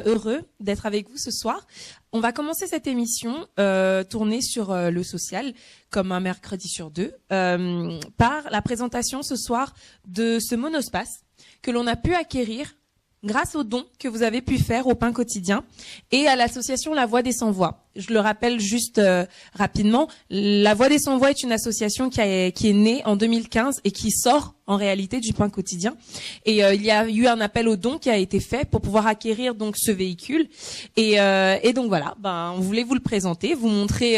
heureux d'être avec vous ce soir. On va commencer cette émission tournée sur le social, comme un mercredi sur deux, par la présentation ce soir de ce monospace que l'on a pu acquérir grâce aux dons que vous avez pu faire au Pain Quotidien et à l'association La Voix des Sans-Voix. Je le rappelle juste rapidement, La Voix des Sans-Voix est une association qui est née en 2015 et qui sort en réalité du Pain Quotidien. Et il y a eu un appel aux dons qui a été fait pour pouvoir acquérir donc ce véhicule. Et donc voilà, on voulait vous le présenter, vous montrer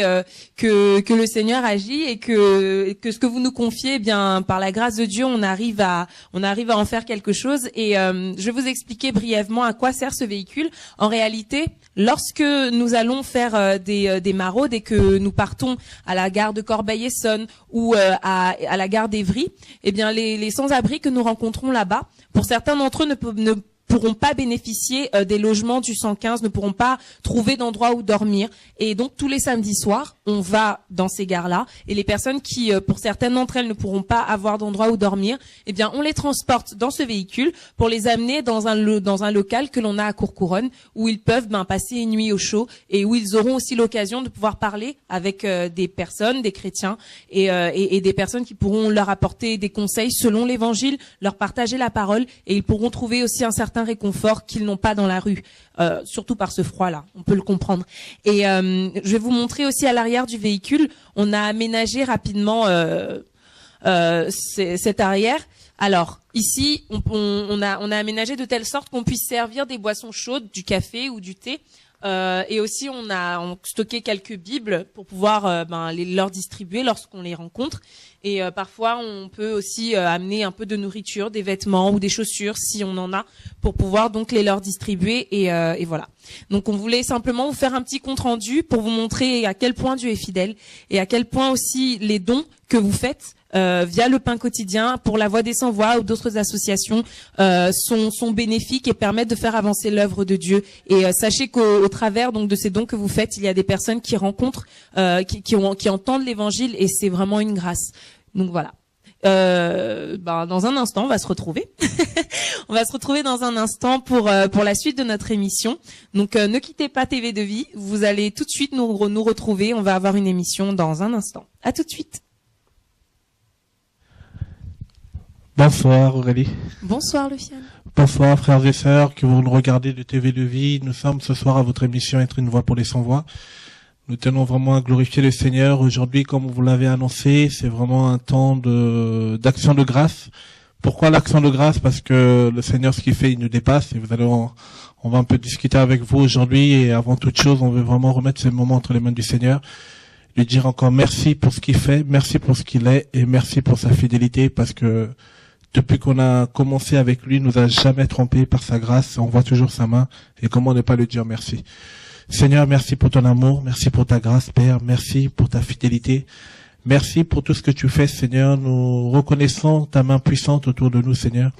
que le Seigneur agit et que ce que vous nous confiez, par la grâce de Dieu, on arrive à en faire quelque chose. Et je vais vous expliquer brièvement à quoi sert ce véhicule. En réalité, lorsque nous allons faire des maraudes et que nous partons à la gare de Corbeil-Essonnes ou à la gare d'Évry, les sans-abri que nous rencontrons là-bas, pour certains d'entre eux ne pourront pas bénéficier des logements du 115, ne pourront pas trouver d'endroit où dormir. Et donc tous les samedis soirs, on va dans ces gares-là et les personnes qui, pour certaines d'entre elles, ne pourront pas avoir d'endroit où dormir, on les transporte dans ce véhicule pour les amener dans un local que l'on a à Courcouronnes où ils peuvent passer une nuit au chaud et où ils auront aussi l'occasion de pouvoir parler avec des personnes, des chrétiens et des personnes qui pourront leur apporter des conseils selon l'évangile, leur partager la parole et ils pourront trouver aussi un certain réconfort qu'ils n'ont pas dans la rue, surtout par ce froid-là, on peut le comprendre. Et je vais vous montrer aussi à l'arrière du véhicule, on a aménagé rapidement cet arrière. Alors ici, on a aménagé de telle sorte qu'on puisse servir des boissons chaudes, du café ou du thé. Et aussi on a stocké quelques bibles pour pouvoir leur distribuer lorsqu'on les rencontre. Et parfois on peut aussi amener un peu de nourriture, des vêtements ou des chaussures si on en a, pour pouvoir donc les leur distribuer et voilà. Donc on voulait simplement vous faire un petit compte rendu pour vous montrer à quel point Dieu est fidèle et à quel point aussi les dons que vous faites via le Pain Quotidien, pour La Voix des Sans-Voix ou d'autres associations sont bénéfiques et permettent de faire avancer l'œuvre de Dieu. Et sachez qu'au travers donc de ces dons que vous faites, il y a des personnes qui rencontrent, qui entendent l'évangile et c'est vraiment une grâce. Donc voilà. Dans un instant, on va se retrouver. On va se retrouver dans un instant pour la suite de notre émission. Donc ne quittez pas TV de Vie. Vous allez tout de suite nous retrouver. On va avoir une émission dans un instant. À tout de suite. Bonsoir Aurélie. Bonsoir Luciane. Bonsoir frères et sœurs que vous nous regardez de TV de Vie. Nous sommes ce soir à votre émission Être une voix pour les sans-voix. Nous tenons vraiment à glorifier le Seigneur. Aujourd'hui, comme vous l'avez annoncé, c'est vraiment un temps d'action de grâce. Pourquoi l'action de grâce? Parce que le Seigneur, ce qu'il fait, il nous dépasse. Et on va un peu discuter avec vous aujourd'hui. Et avant toute chose, on veut vraiment remettre ce moment entre les mains du Seigneur. Lui dire encore merci pour ce qu'il fait, merci pour ce qu'il est et merci pour sa fidélité, parce que depuis qu'on a commencé avec lui, il nous a jamais trompé par sa grâce. On voit toujours sa main. Et comment ne pas lui dire merci? Seigneur, merci pour ton amour. Merci pour ta grâce, Père. Merci pour ta fidélité. Merci pour tout ce que tu fais, Seigneur. Nous reconnaissons ta main puissante autour de nous, Seigneur.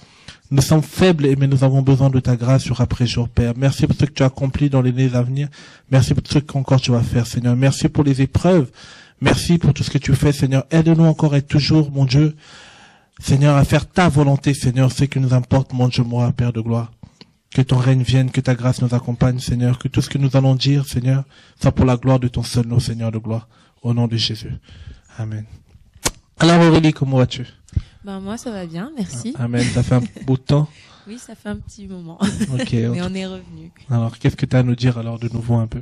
Nous sommes faibles, mais nous avons besoin de ta grâce jour après jour, Père. Merci pour ce que tu as accompli dans les années à venir. Merci pour ce qu'encore tu vas faire, Seigneur. Merci pour les épreuves. Merci pour tout ce que tu fais, Seigneur. Aide-nous encore et toujours, mon Dieu, Seigneur, à faire ta volonté, Seigneur. Ce qui nous importe, mon Dieu, moi, Père de gloire. Que ton règne vienne, que ta grâce nous accompagne, Seigneur. Que tout ce que nous allons dire, Seigneur, soit pour la gloire de ton seul nom, Seigneur de gloire. Au nom de Jésus. Amen. Alors Aurélie, comment vas-tu? Moi, ça va bien, merci. Amen. Ça fait un bout de temps? Oui, ça fait un petit moment. Ok. Mais on est revenu. Alors, qu'est-ce que tu as à nous dire alors de nouveau un peu?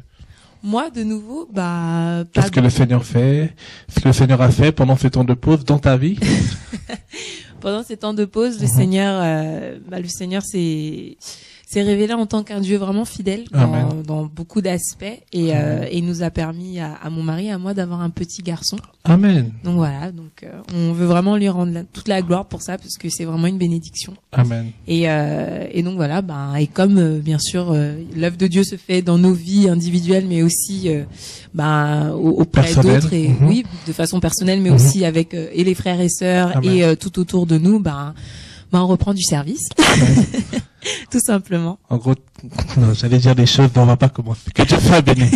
Moi, de nouveau, qu'est-ce que le Seigneur fait? Ce que le Seigneur a fait pendant ces temps de pause dans ta vie? Pendant ces temps de pause, le Seigneur s'est révélé en tant qu'un Dieu vraiment fidèle dans beaucoup d'aspects et nous a permis à mon mari et à moi d'avoir un petit garçon. Amen. Donc voilà, on veut vraiment lui rendre toute la gloire pour ça parce que c'est vraiment une bénédiction. Amen. Et donc voilà, et comme bien sûr l'œuvre de Dieu se fait dans nos vies individuelles mais aussi auprès d'autres et oui, de façon personnelle mais aussi avec et les frères et sœurs et tout autour de nous, on reprend du service. Tout simplement. En gros, non, j'allais dire des choses dont on va pas commencer. Que Dieu soit béni.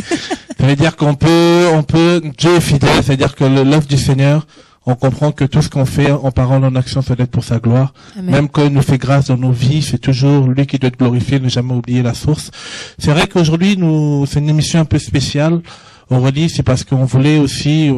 Ça veut dire qu'on peut, Dieu est fidèle, c'est-à-dire que l'œuvre du Seigneur, on comprend que tout ce qu'on fait en parole, en action, ça doit être pour sa gloire. Amen. Même quand il nous fait grâce dans nos vies, c'est toujours lui qui doit être glorifié, ne jamais oublier la source. C'est vrai qu'aujourd'hui, c'est une émission un peu spéciale. Aurélie, c'est parce qu'on voulait aussi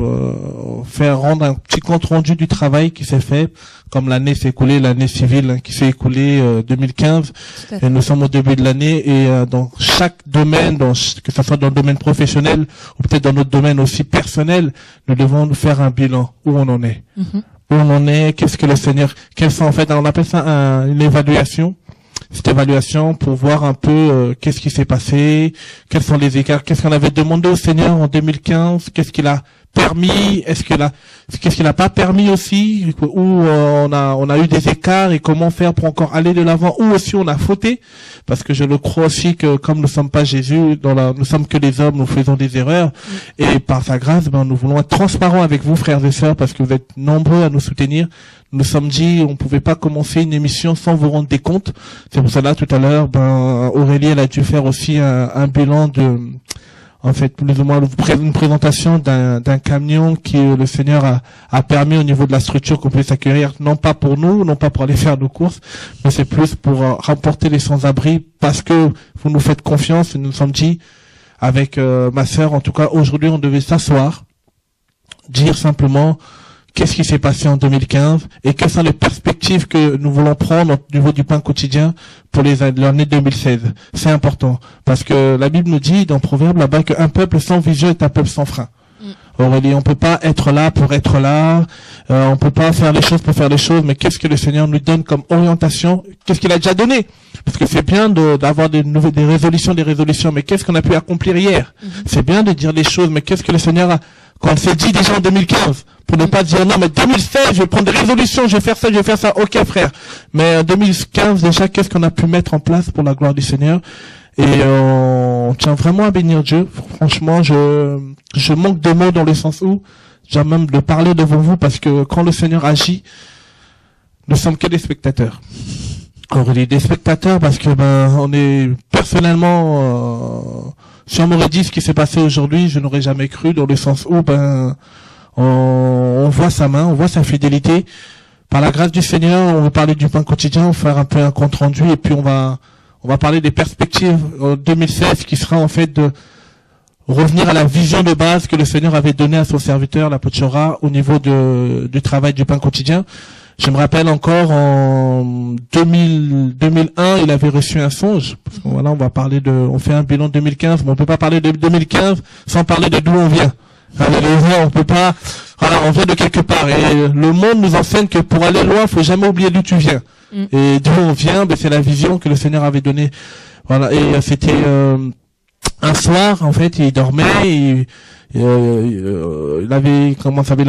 faire rendre un petit compte rendu du travail qui s'est fait, comme l'année s'est écoulée, l'année civile qui s'est écoulée 2015, et nous sommes au début de l'année, et dans chaque domaine, que ce soit dans le domaine professionnel ou peut-être dans notre domaine aussi personnel, nous devons nous faire un bilan, où on en est. Mhm. Où on en est, qu'est-ce que le Seigneur, quels sont en fait, on appelle ça une évaluation. Cette évaluation pour voir un peu qu'est-ce qui s'est passé, quels sont les écarts, qu'est-ce qu'on avait demandé au Seigneur en 2015, qu'est-ce qu'il a permis, qu'est-ce qu'il n'a pas permis aussi, où on a eu des écarts et comment faire pour encore aller de l'avant, où aussi on a fauté, parce que je le crois aussi que comme nous ne sommes pas Jésus, nous sommes que des hommes, nous faisons des erreurs, et par sa grâce, nous voulons être transparents avec vous, frères et sœurs, parce que vous êtes nombreux à nous soutenir. Nous sommes dit, on pouvait pas commencer une émission sans vous rendre des comptes. C'est pour cela, tout à l'heure, Aurélie, elle a dû faire aussi un bilan en fait, plus ou moins, une présentation d'un camion qui le Seigneur a permis au niveau de la structure qu'on puisse accueillir, non pas pour nous, non pas pour aller faire nos courses, mais c'est plus pour rapporter les sans-abri, parce que vous nous faites confiance, et nous nous sommes dit, avec ma sœur, en tout cas, aujourd'hui, on devait s'asseoir, dire simplement, qu'est-ce qui s'est passé en 2015 et quelles sont les perspectives que nous voulons prendre au niveau du pain quotidien pour l'année 2016. C'est important parce que la Bible nous dit dans Proverbe là-bas qu'un peuple sans vision est un peuple sans frein. Aurélie, on peut pas être là pour être là, on peut pas faire les choses pour faire les choses, mais qu'est-ce que le Seigneur nous donne comme orientation? Qu'est-ce qu'il a déjà donné? Parce que c'est bien d'avoir des résolutions, mais qu'est-ce qu'on a pu accomplir hier? C'est bien de dire les choses, mais qu'est-ce que le Seigneur a, quand on s'est dit déjà en 2015, pour ne pas dire non, mais 2016, je vais prendre des résolutions, je vais faire ça, ok frère. Mais en 2015, déjà, qu'est-ce qu'on a pu mettre en place pour la gloire du Seigneur? Et on tient vraiment à bénir Dieu. Franchement, je manque de mots dans le sens où j'ai même de parler devant vous, parce que quand le Seigneur agit, nous sommes que des spectateurs. Alors, il est des spectateurs parce que on est personnellement... si on m'aurait dit ce qui s'est passé aujourd'hui, je n'aurais jamais cru, dans le sens où on voit sa main, on voit sa fidélité. Par la grâce du Seigneur, on va parler du pain quotidien, on va faire un peu un compte rendu, et puis on va parler des perspectives en 2016, qui sera en fait de revenir à la vision de base que le Seigneur avait donnée à son serviteur, l'apôtre Chora, au niveau du travail du pain quotidien. Je me rappelle encore en 2001, il avait reçu un songe. Parce que voilà, on fait un bilan 2015, mais on peut pas parler de 2015 sans parler de d'où on vient. On peut pas, voilà, on vient de quelque part. Et le monde nous enseigne que pour aller loin, faut jamais oublier d'où tu viens. Et d'où on vient, c'est la vision que le Seigneur avait donnée. Voilà, et c'était un soir, en fait, il dormait, il a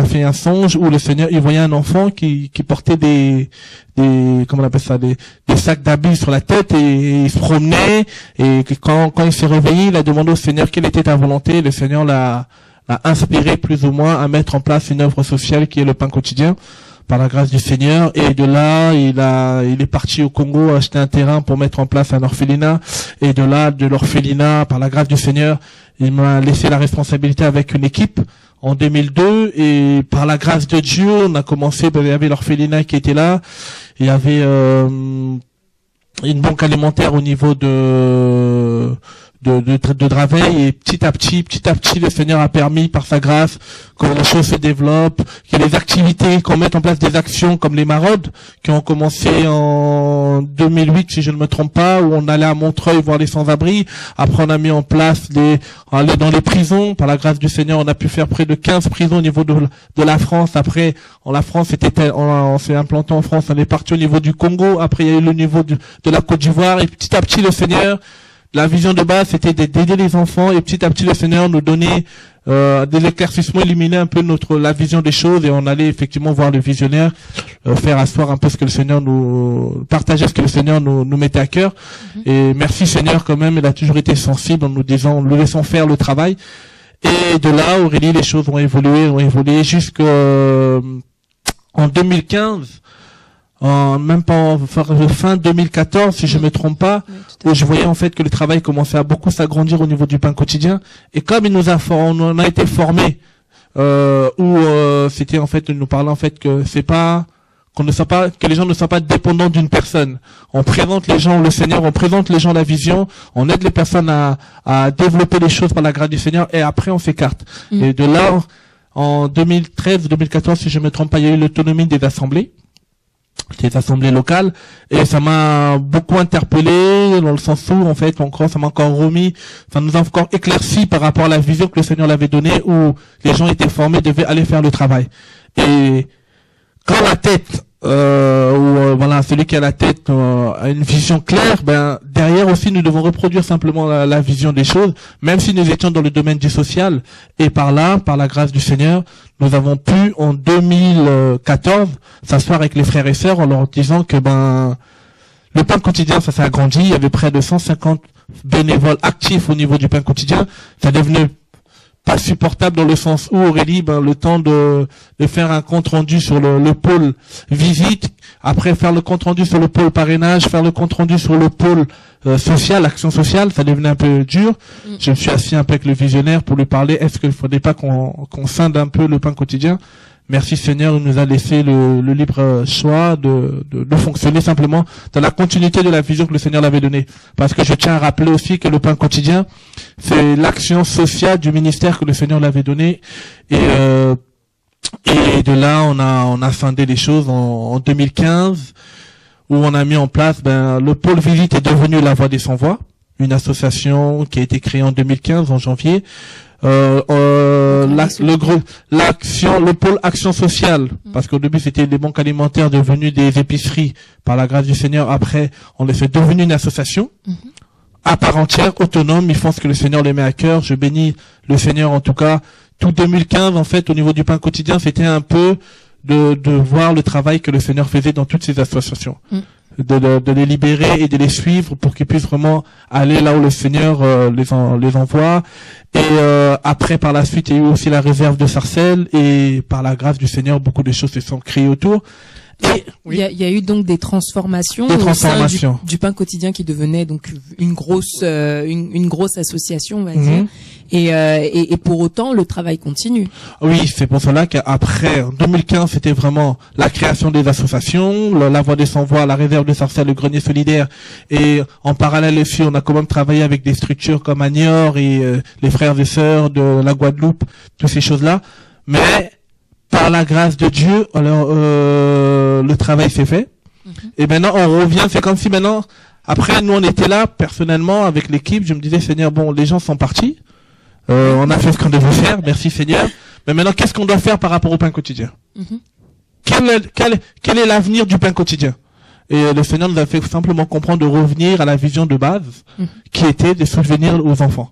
fait un songe où le Seigneur, il voyait un enfant qui portait comment on appelle ça, des sacs d'habits sur la tête, et il se promenait, et quand il s'est réveillé, il a demandé au Seigneur quelle était ta volonté. Le Seigneur l'a inspiré plus ou moins à mettre en place une œuvre sociale qui est le pain quotidien, par la grâce du Seigneur. Et de là, il est parti au Congo acheter un terrain pour mettre en place un orphelinat, et de là, de l'orphelinat, par la grâce du Seigneur, il m'a laissé la responsabilité avec une équipe en 2002, et par la grâce de Dieu, on a commencé, il y avait l'orphelinat qui était là, il y avait une banque alimentaire au niveau de Draveil, et petit à petit, le Seigneur a permis, par sa grâce, que les choses se développent, qu'il y ait des activités, qu'on mette en place des actions comme les maraudes, qui ont commencé en 2008, si je ne me trompe pas, où on allait à Montreuil voir les sans-abri. Après, on a mis en place aller dans les prisons. Par la grâce du Seigneur, on a pu faire près de 15 prisons au niveau de la France. Après, la France on s'est implanté en France, on est parti au niveau du Congo. Après, il y a eu le niveau de la Côte d'Ivoire, et petit à petit, le Seigneur, la vision de base, c'était d'aider les enfants, et petit à petit, le Seigneur nous donnait des éclaircissements, illuminer un peu la vision des choses, et on allait effectivement voir le visionnaire, faire asseoir un peu ce que le Seigneur partager ce que le Seigneur nous mettait à cœur. Et merci Seigneur quand même, il a toujours été sensible en nous disant, nous laissons faire le travail. Et de là, Aurélie, les choses ont évolué jusqu'en 2015. Même pas fin 2014, si je me trompe pas, où je voyais en fait que le travail commençait à beaucoup s'agrandir au niveau du pain quotidien. Et comme on a été formé où c'était en fait nous parlant en fait que c'est pas qu'on ne soit pas, que les gens ne soient pas dépendants d'une personne. On présente les gens le Seigneur, on présente les gens la vision, on aide les personnes à développer les choses par la grâce du Seigneur, et après on s'écarte. Et de là, en 2013 ou 2014, si je me trompe pas, il y a eu l'autonomie des assemblées locales, et ça m'a beaucoup interpellé dans le sens où en fait ça m'a encore remis, ça nous a encore éclairci par rapport à la vision que le Seigneur l'avait donnée, où les gens étaient formés, devaient aller faire le travail. Et quand la tête voilà, celui qui a la tête a une vision claire, ben derrière aussi nous devons reproduire simplement la vision des choses, même si nous étions dans le domaine du social. Et par là, par la grâce du Seigneur, nous avons pu en 2014 s'asseoir avec les frères et sœurs en leur disant que le pain quotidien, ça s'est agrandi. Il y avait près de 150 bénévoles actifs au niveau du pain quotidien. Ça devenait pas supportable dans le sens où Aurélie, le temps de faire un compte rendu sur le pôle visite, après faire le compte rendu sur le pôle parrainage, faire le compte rendu sur le pôle social, action sociale, ça devenait un peu dur. Je me suis assis un peu avec le visionnaire pour lui parler, est-ce qu'il ne faudrait pas qu'on scinde un peu le pain quotidien? Merci Seigneur, il nous a laissé le libre choix de fonctionner simplement dans la continuité de la vision que le Seigneur l'avait donnée. Parce que je tiens à rappeler aussi que le pain quotidien, c'est l'action sociale du ministère que le Seigneur l'avait donné. Et de là, on a scindé les choses en 2015, où on a mis en place, le pôle visite est devenu la Voix des Sans-Voix, une association qui a été créée en 2015, en janvier. Le pôle action sociale, parce qu'au début c'était des banques alimentaires devenues des épiceries par la grâce du Seigneur. Après, on les fait devenir une association à part entière, autonome. Ils font ce que le Seigneur les met à cœur. Je bénis le Seigneur en tout cas. Tout 2015 en fait au niveau du pain quotidien, c'était un peu de voir le travail que le Seigneur faisait dans toutes ces associations. De les libérer et de les suivre pour qu'ils puissent vraiment aller là où le Seigneur les envoie. Et après, par la suite, il y a eu aussi la réserve de Sarcelles, et par la grâce du Seigneur, beaucoup de choses se sont créées autour. Et il y a eu donc des transformations, au sein du pain quotidien, qui devenait donc une grosse association, on va dire. Et pour autant, le travail continue. Oui, c'est pour cela qu'après, en 2015, c'était vraiment la création des associations, la Voix des Sans-Voix, la réserve de Sarcelles, le grenier solidaire. Et en parallèle aussi, on a quand même travaillé avec des structures comme Niort et les frères et sœurs de la Guadeloupe, toutes ces choses-là. Mais par la grâce de Dieu, alors le travail s'est fait. Et maintenant, on revient. C'est comme si maintenant, après, nous on était là personnellement avec l'équipe. Je me disais, Seigneur, bon, les gens sont partis. On a fait ce qu'on devait faire. Merci Seigneur. Mais maintenant, qu'est-ce qu'on doit faire par rapport au pain quotidien? Quel est l'avenir du pain quotidien? Et le Seigneur nous a fait simplement comprendre de revenir à la vision de base, qui était de subvenir aux enfants.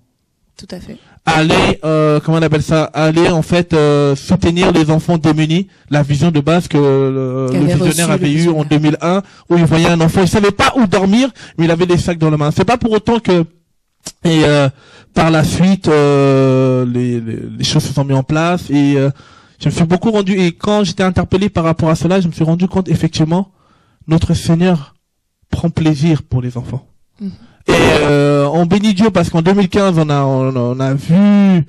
Tout à fait. Aller, comment on appelle ça? Aller en fait soutenir les enfants démunis. La vision de base que le visionnaire avait eu en 2001, où il voyait un enfant, il savait pas où dormir, mais il avait des sacs dans la main. C'est pas pour autant que par la suite les choses se sont mises en place, et je me suis beaucoup rendu, et quand j'étais interpellé par rapport à cela, je me suis rendu compte effectivement notre Seigneur prend plaisir pour les enfants. Et on bénit Dieu parce qu'en 2015 on a vu,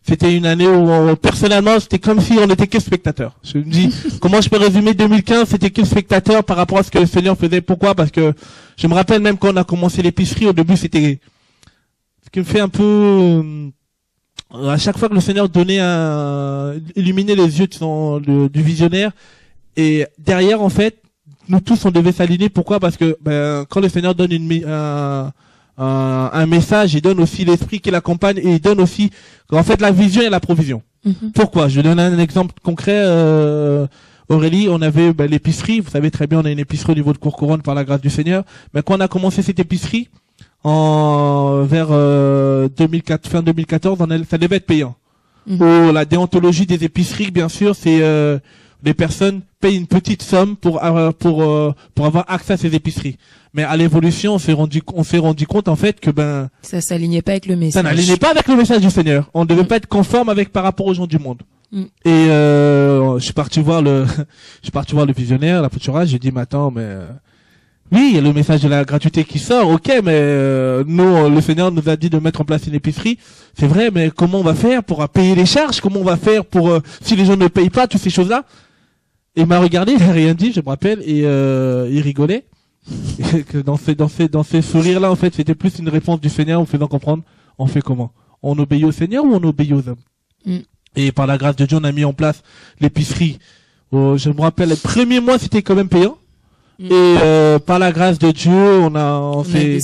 c'était une année où personnellement c'était comme si on était que spectateurs. Je me dis comment je peux résumer 2015, c'était que spectateurs par rapport à ce que le Seigneur faisait. Pourquoi? Parce que je me rappelle même quand on a commencé l'épicerie, au début c'était ce qui me fait un peu à chaque fois que le Seigneur donnait illuminait les yeux du visionnaire, et derrière en fait nous tous on devait s'aligner. Pourquoi? Parce que quand le Seigneur donne un message, il donne aussi l'esprit qui l'accompagne, et il donne aussi en fait la vision et la provision. Pourquoi? Je donne un exemple concret. Aurélie, on avait l'épicerie, vous savez très bien, on a une épicerie au niveau de Courcouronne par la grâce du Seigneur. Mais quand on a commencé cette épicerie vers 2004, fin 2014, ça devait être payant. La déontologie des épiceries, bien sûr, c'est les personnes payent une petite somme pour avoir accès à ces épiceries. Mais à l'évolution, on s'est rendu compte en fait que ça s'alignait pas avec le message. Ça n'alignait pas avec le message du Seigneur. On ne devait pas être conforme par rapport aux gens du monde. Et je suis parti voir le visionnaire, la Futura. J'ai dit, mais attends, mais Oui, il y a le message de la gratuité qui sort, ok, mais nous, le Seigneur nous a dit de mettre en place une épicerie. C'est vrai, mais comment on va faire pour payer les charges? Comment on va faire pour si les gens ne payent pas toutes ces choses-là? Et il m'a regardé, il n'a rien dit, je me rappelle, et il rigolait. Et que dans ces sourires-là, en fait, c'était plus une réponse du Seigneur en faisant comprendre, on fait comment? On obéit au Seigneur ou on obéit aux hommes? Et par la grâce de Dieu, on a mis en place l'épicerie. Je me rappelle, les premiers mois, c'était quand même payant. Et par la grâce de Dieu, on s'est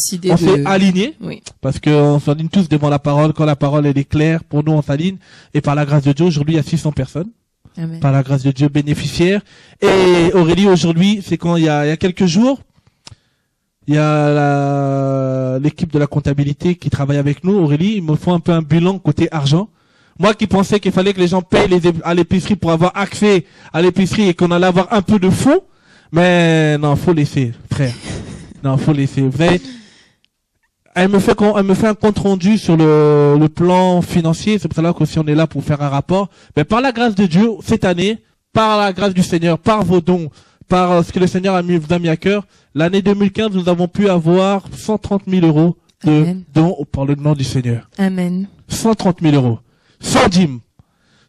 aligné, oui. Parce que on s'aligne tous devant la parole. Quand la parole elle est claire, pour nous on s'aligne. Et par la grâce de Dieu, aujourd'hui il y a 600 personnes. Amen. Par la grâce de Dieu, bénéficiaires. Et Aurélie, aujourd'hui, c'est quand il y a quelques jours, il y a l'équipe de la comptabilité qui travaille avec nous. Aurélie, il me faut un peu un bilan côté argent. Moi qui pensais qu'il fallait que les gens payent à l'épicerie pour avoir accès à l'épicerie et qu'on allait avoir un peu de fonds. Mais non, faut laisser, frère. Non, faut laisser. Vrai. Elle me fait un compte rendu sur le plan financier. C'est pour cela que si on est là pour faire un rapport. Mais par la grâce de Dieu, cette année, par la grâce du Seigneur, par vos dons, par ce que le Seigneur vous a mis à cœur, l'année 2015, nous avons pu avoir 130 000 euros de dons par le nom du Seigneur. Amen. 130 000 euros. Sans dîme.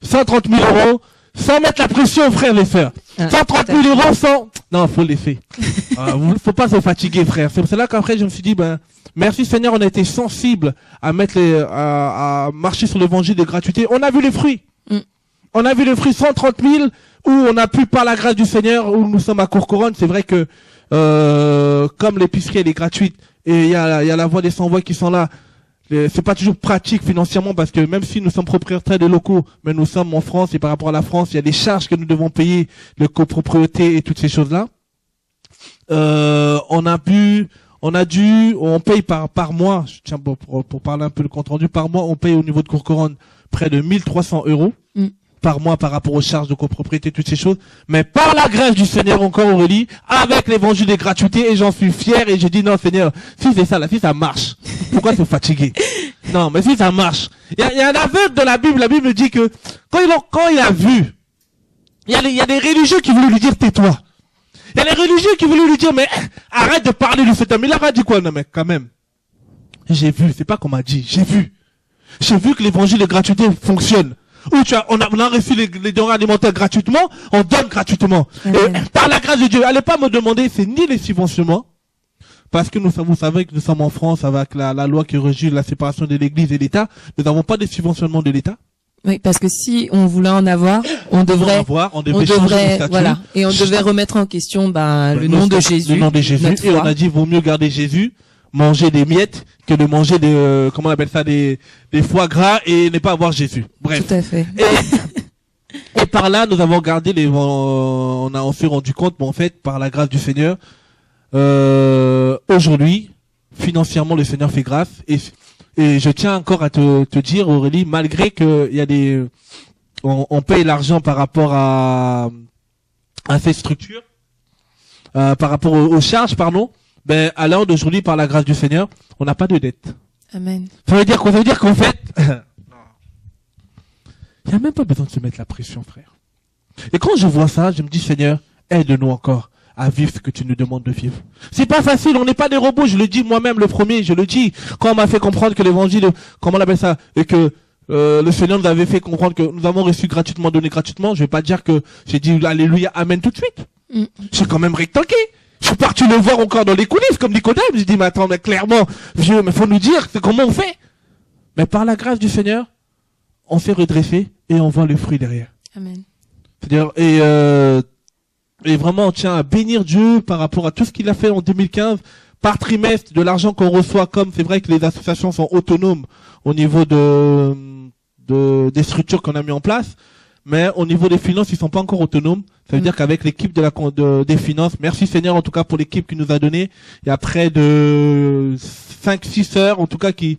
130 000 euros. Sans mettre la pression, frère, les frères. 130 000 euros sans... Non, faut les faire. Faut pas se fatiguer, frère. C'est pour cela qu'après, je me suis dit, merci Seigneur, on a été sensible à mettre à marcher sur l'évangile de gratuité. On a vu les fruits. On a vu les fruits 130 000 où on a pu, par la grâce du Seigneur, où nous sommes à Courcouronnes. C'est vrai que, comme l'épicerie, elle est gratuite, et il y a la voix des sans-voix qui sont là. C'est pas toujours pratique financièrement parce que même si nous sommes propriétaires des locaux, mais nous sommes en France et par rapport à la France, il y a des charges que nous devons payer, de copropriété et toutes ces choses-là. On paye par mois, je tiens pour parler un peu le compte rendu, par mois, on paye au niveau de Courcouronnes près de 1300 euros par mois par rapport aux charges de copropriété, toutes ces choses. Mais par la grâce du Seigneur encore, Aurélie, avec l'évangile des gratuités, et j'en suis fier, et j'ai dit non Seigneur, si c'est ça là, si ça marche, pourquoi se fatiguer? Non, mais si ça marche. Il y a un aveugle de la Bible dit que quand il a vu, il y a des religieux qui voulaient lui dire tais-toi. Il y a des religieux qui voulaient lui dire mais arrête de parler de cet homme. Il a dit quoi? Non mais quand même. J'ai vu, c'est pas qu'on m'a dit, j'ai vu. J'ai vu que l'évangile de gratuité fonctionne. Où on a reçu les denrées alimentaires gratuitement, on donne gratuitement. Et par la grâce de Dieu, allez pas me demander, c'est ni les subventionnements, parce que vous savez que nous sommes en France avec la loi qui régit la séparation de l'Église et l'État, nous n'avons pas de subventionnement de l'État. Oui, parce que si on voulait en avoir, on devrait changer le statut. Voilà, et on devait remettre en question le nom de Jésus. Le nom de Jésus. Et on a dit, vaut mieux garder Jésus, manger des miettes que de manger comment on appelle ça, des foie gras et ne pas avoir Jésus. Bref. Tout à fait. Et par là, nous avons gardé on s'est rendu compte, en fait, par la grâce du Seigneur, aujourd'hui, financièrement, le Seigneur fait grâce et je tiens encore à te dire, Aurélie, malgré que il y a on paye l'argent par rapport à ces structures, par rapport aux charges, pardon, à l'heure d'aujourd'hui, par la grâce du Seigneur, on n'a pas de dette. Amen. Ça veut dire quoi? Ça veut dire qu'en fait, il n'y a même pas besoin de se mettre la pression, frère. Et quand je vois ça, je me dis, Seigneur, aide-nous encore à vivre ce que tu nous demandes de vivre. C'est pas facile, on n'est pas des robots, je le dis moi-même le premier, je le dis. Quand on m'a fait comprendre que l'évangile, comment on appelle ça, et que le Seigneur nous avait fait comprendre que nous avons reçu gratuitement, donné gratuitement, je vais pas dire que j'ai dit alléluia, amen tout de suite. J'ai quand même rectanqué. Je suis parti le voir encore dans les coulisses, comme Nicodème. J'ai dit, mais attends, mais clairement, Dieu, mais faut nous dire, c'est comment on fait. Mais par la grâce du Seigneur, on s'est redressé et on voit le fruit derrière. Amen. C'est-à-dire, et vraiment, on tient à bénir Dieu par rapport à tout ce qu'il a fait en 2015, par trimestre, de l'argent qu'on reçoit, comme c'est vrai que les associations sont autonomes au niveau des structures qu'on a mis en place. Mais au niveau des finances, ils sont pas encore autonomes. Ça veut dire qu'avec l'équipe des finances, merci Seigneur en tout cas pour l'équipe qui nous a donné. Il y a près de 5-6 sœurs en tout cas qui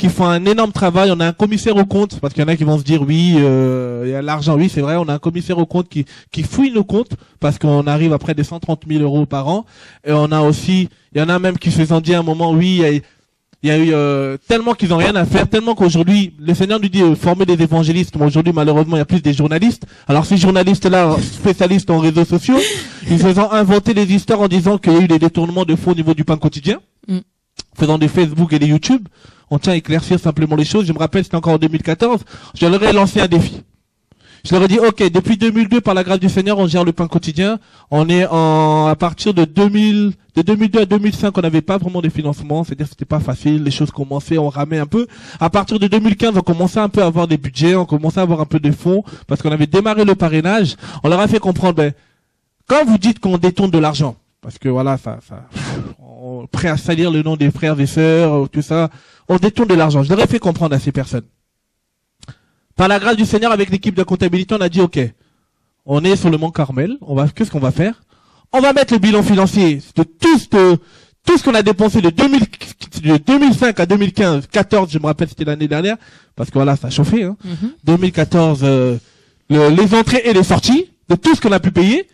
font un énorme travail. On a un commissaire au compte parce qu'il y en a qui vont se dire oui, il y a l'argent. Oui, c'est vrai. On a un commissaire au compte qui fouille nos comptes parce qu'on arrive à près de 130 000 euros par an. Et on a aussi, il y en a même qui se sont dit à un moment oui. Il y a eu tellement qu'ils ont rien à faire, tellement qu'aujourd'hui, le Seigneur nous dit former des évangélistes. Mais aujourd'hui, malheureusement, il y a plus des journalistes. Alors ces journalistes-là, spécialistes en réseaux sociaux, ils se sont inventé des histoires en disant qu'il y a eu des détournements de fonds au niveau du pain quotidien, faisant des Facebook et des YouTube. On tient à éclaircir simplement les choses. Je me rappelle, c'était encore en 2014, je leur ai lancé un défi. Je leur ai dit, ok, depuis 2002, par la grâce du Seigneur, on gère le pain quotidien. On est à partir de 2002 à 2005, on n'avait pas vraiment de financement. C'est-à-dire, c'était pas facile. Les choses commençaient, on ramait un peu. À partir de 2015, on commençait un peu à avoir des budgets, on commençait à avoir un peu de fonds, parce qu'on avait démarré le parrainage. On leur a fait comprendre, quand vous dites qu'on détourne de l'argent, parce que voilà, on est prêt à salir le nom des frères et sœurs, tout ça, on détourne de l'argent. Je leur ai fait comprendre à ces personnes. Par la grâce du Seigneur, avec l'équipe de comptabilité, on a dit, ok, on est sur le Mont Carmel, qu'est-ce qu'on va faire? On va mettre le bilan financier de tout ce qu'on a dépensé de 2005 à 2015, 14, je me rappelle, c'était l'année dernière, parce que voilà, ça a chauffé, 2014, les entrées et les sorties, de tout ce qu'on a pu payer,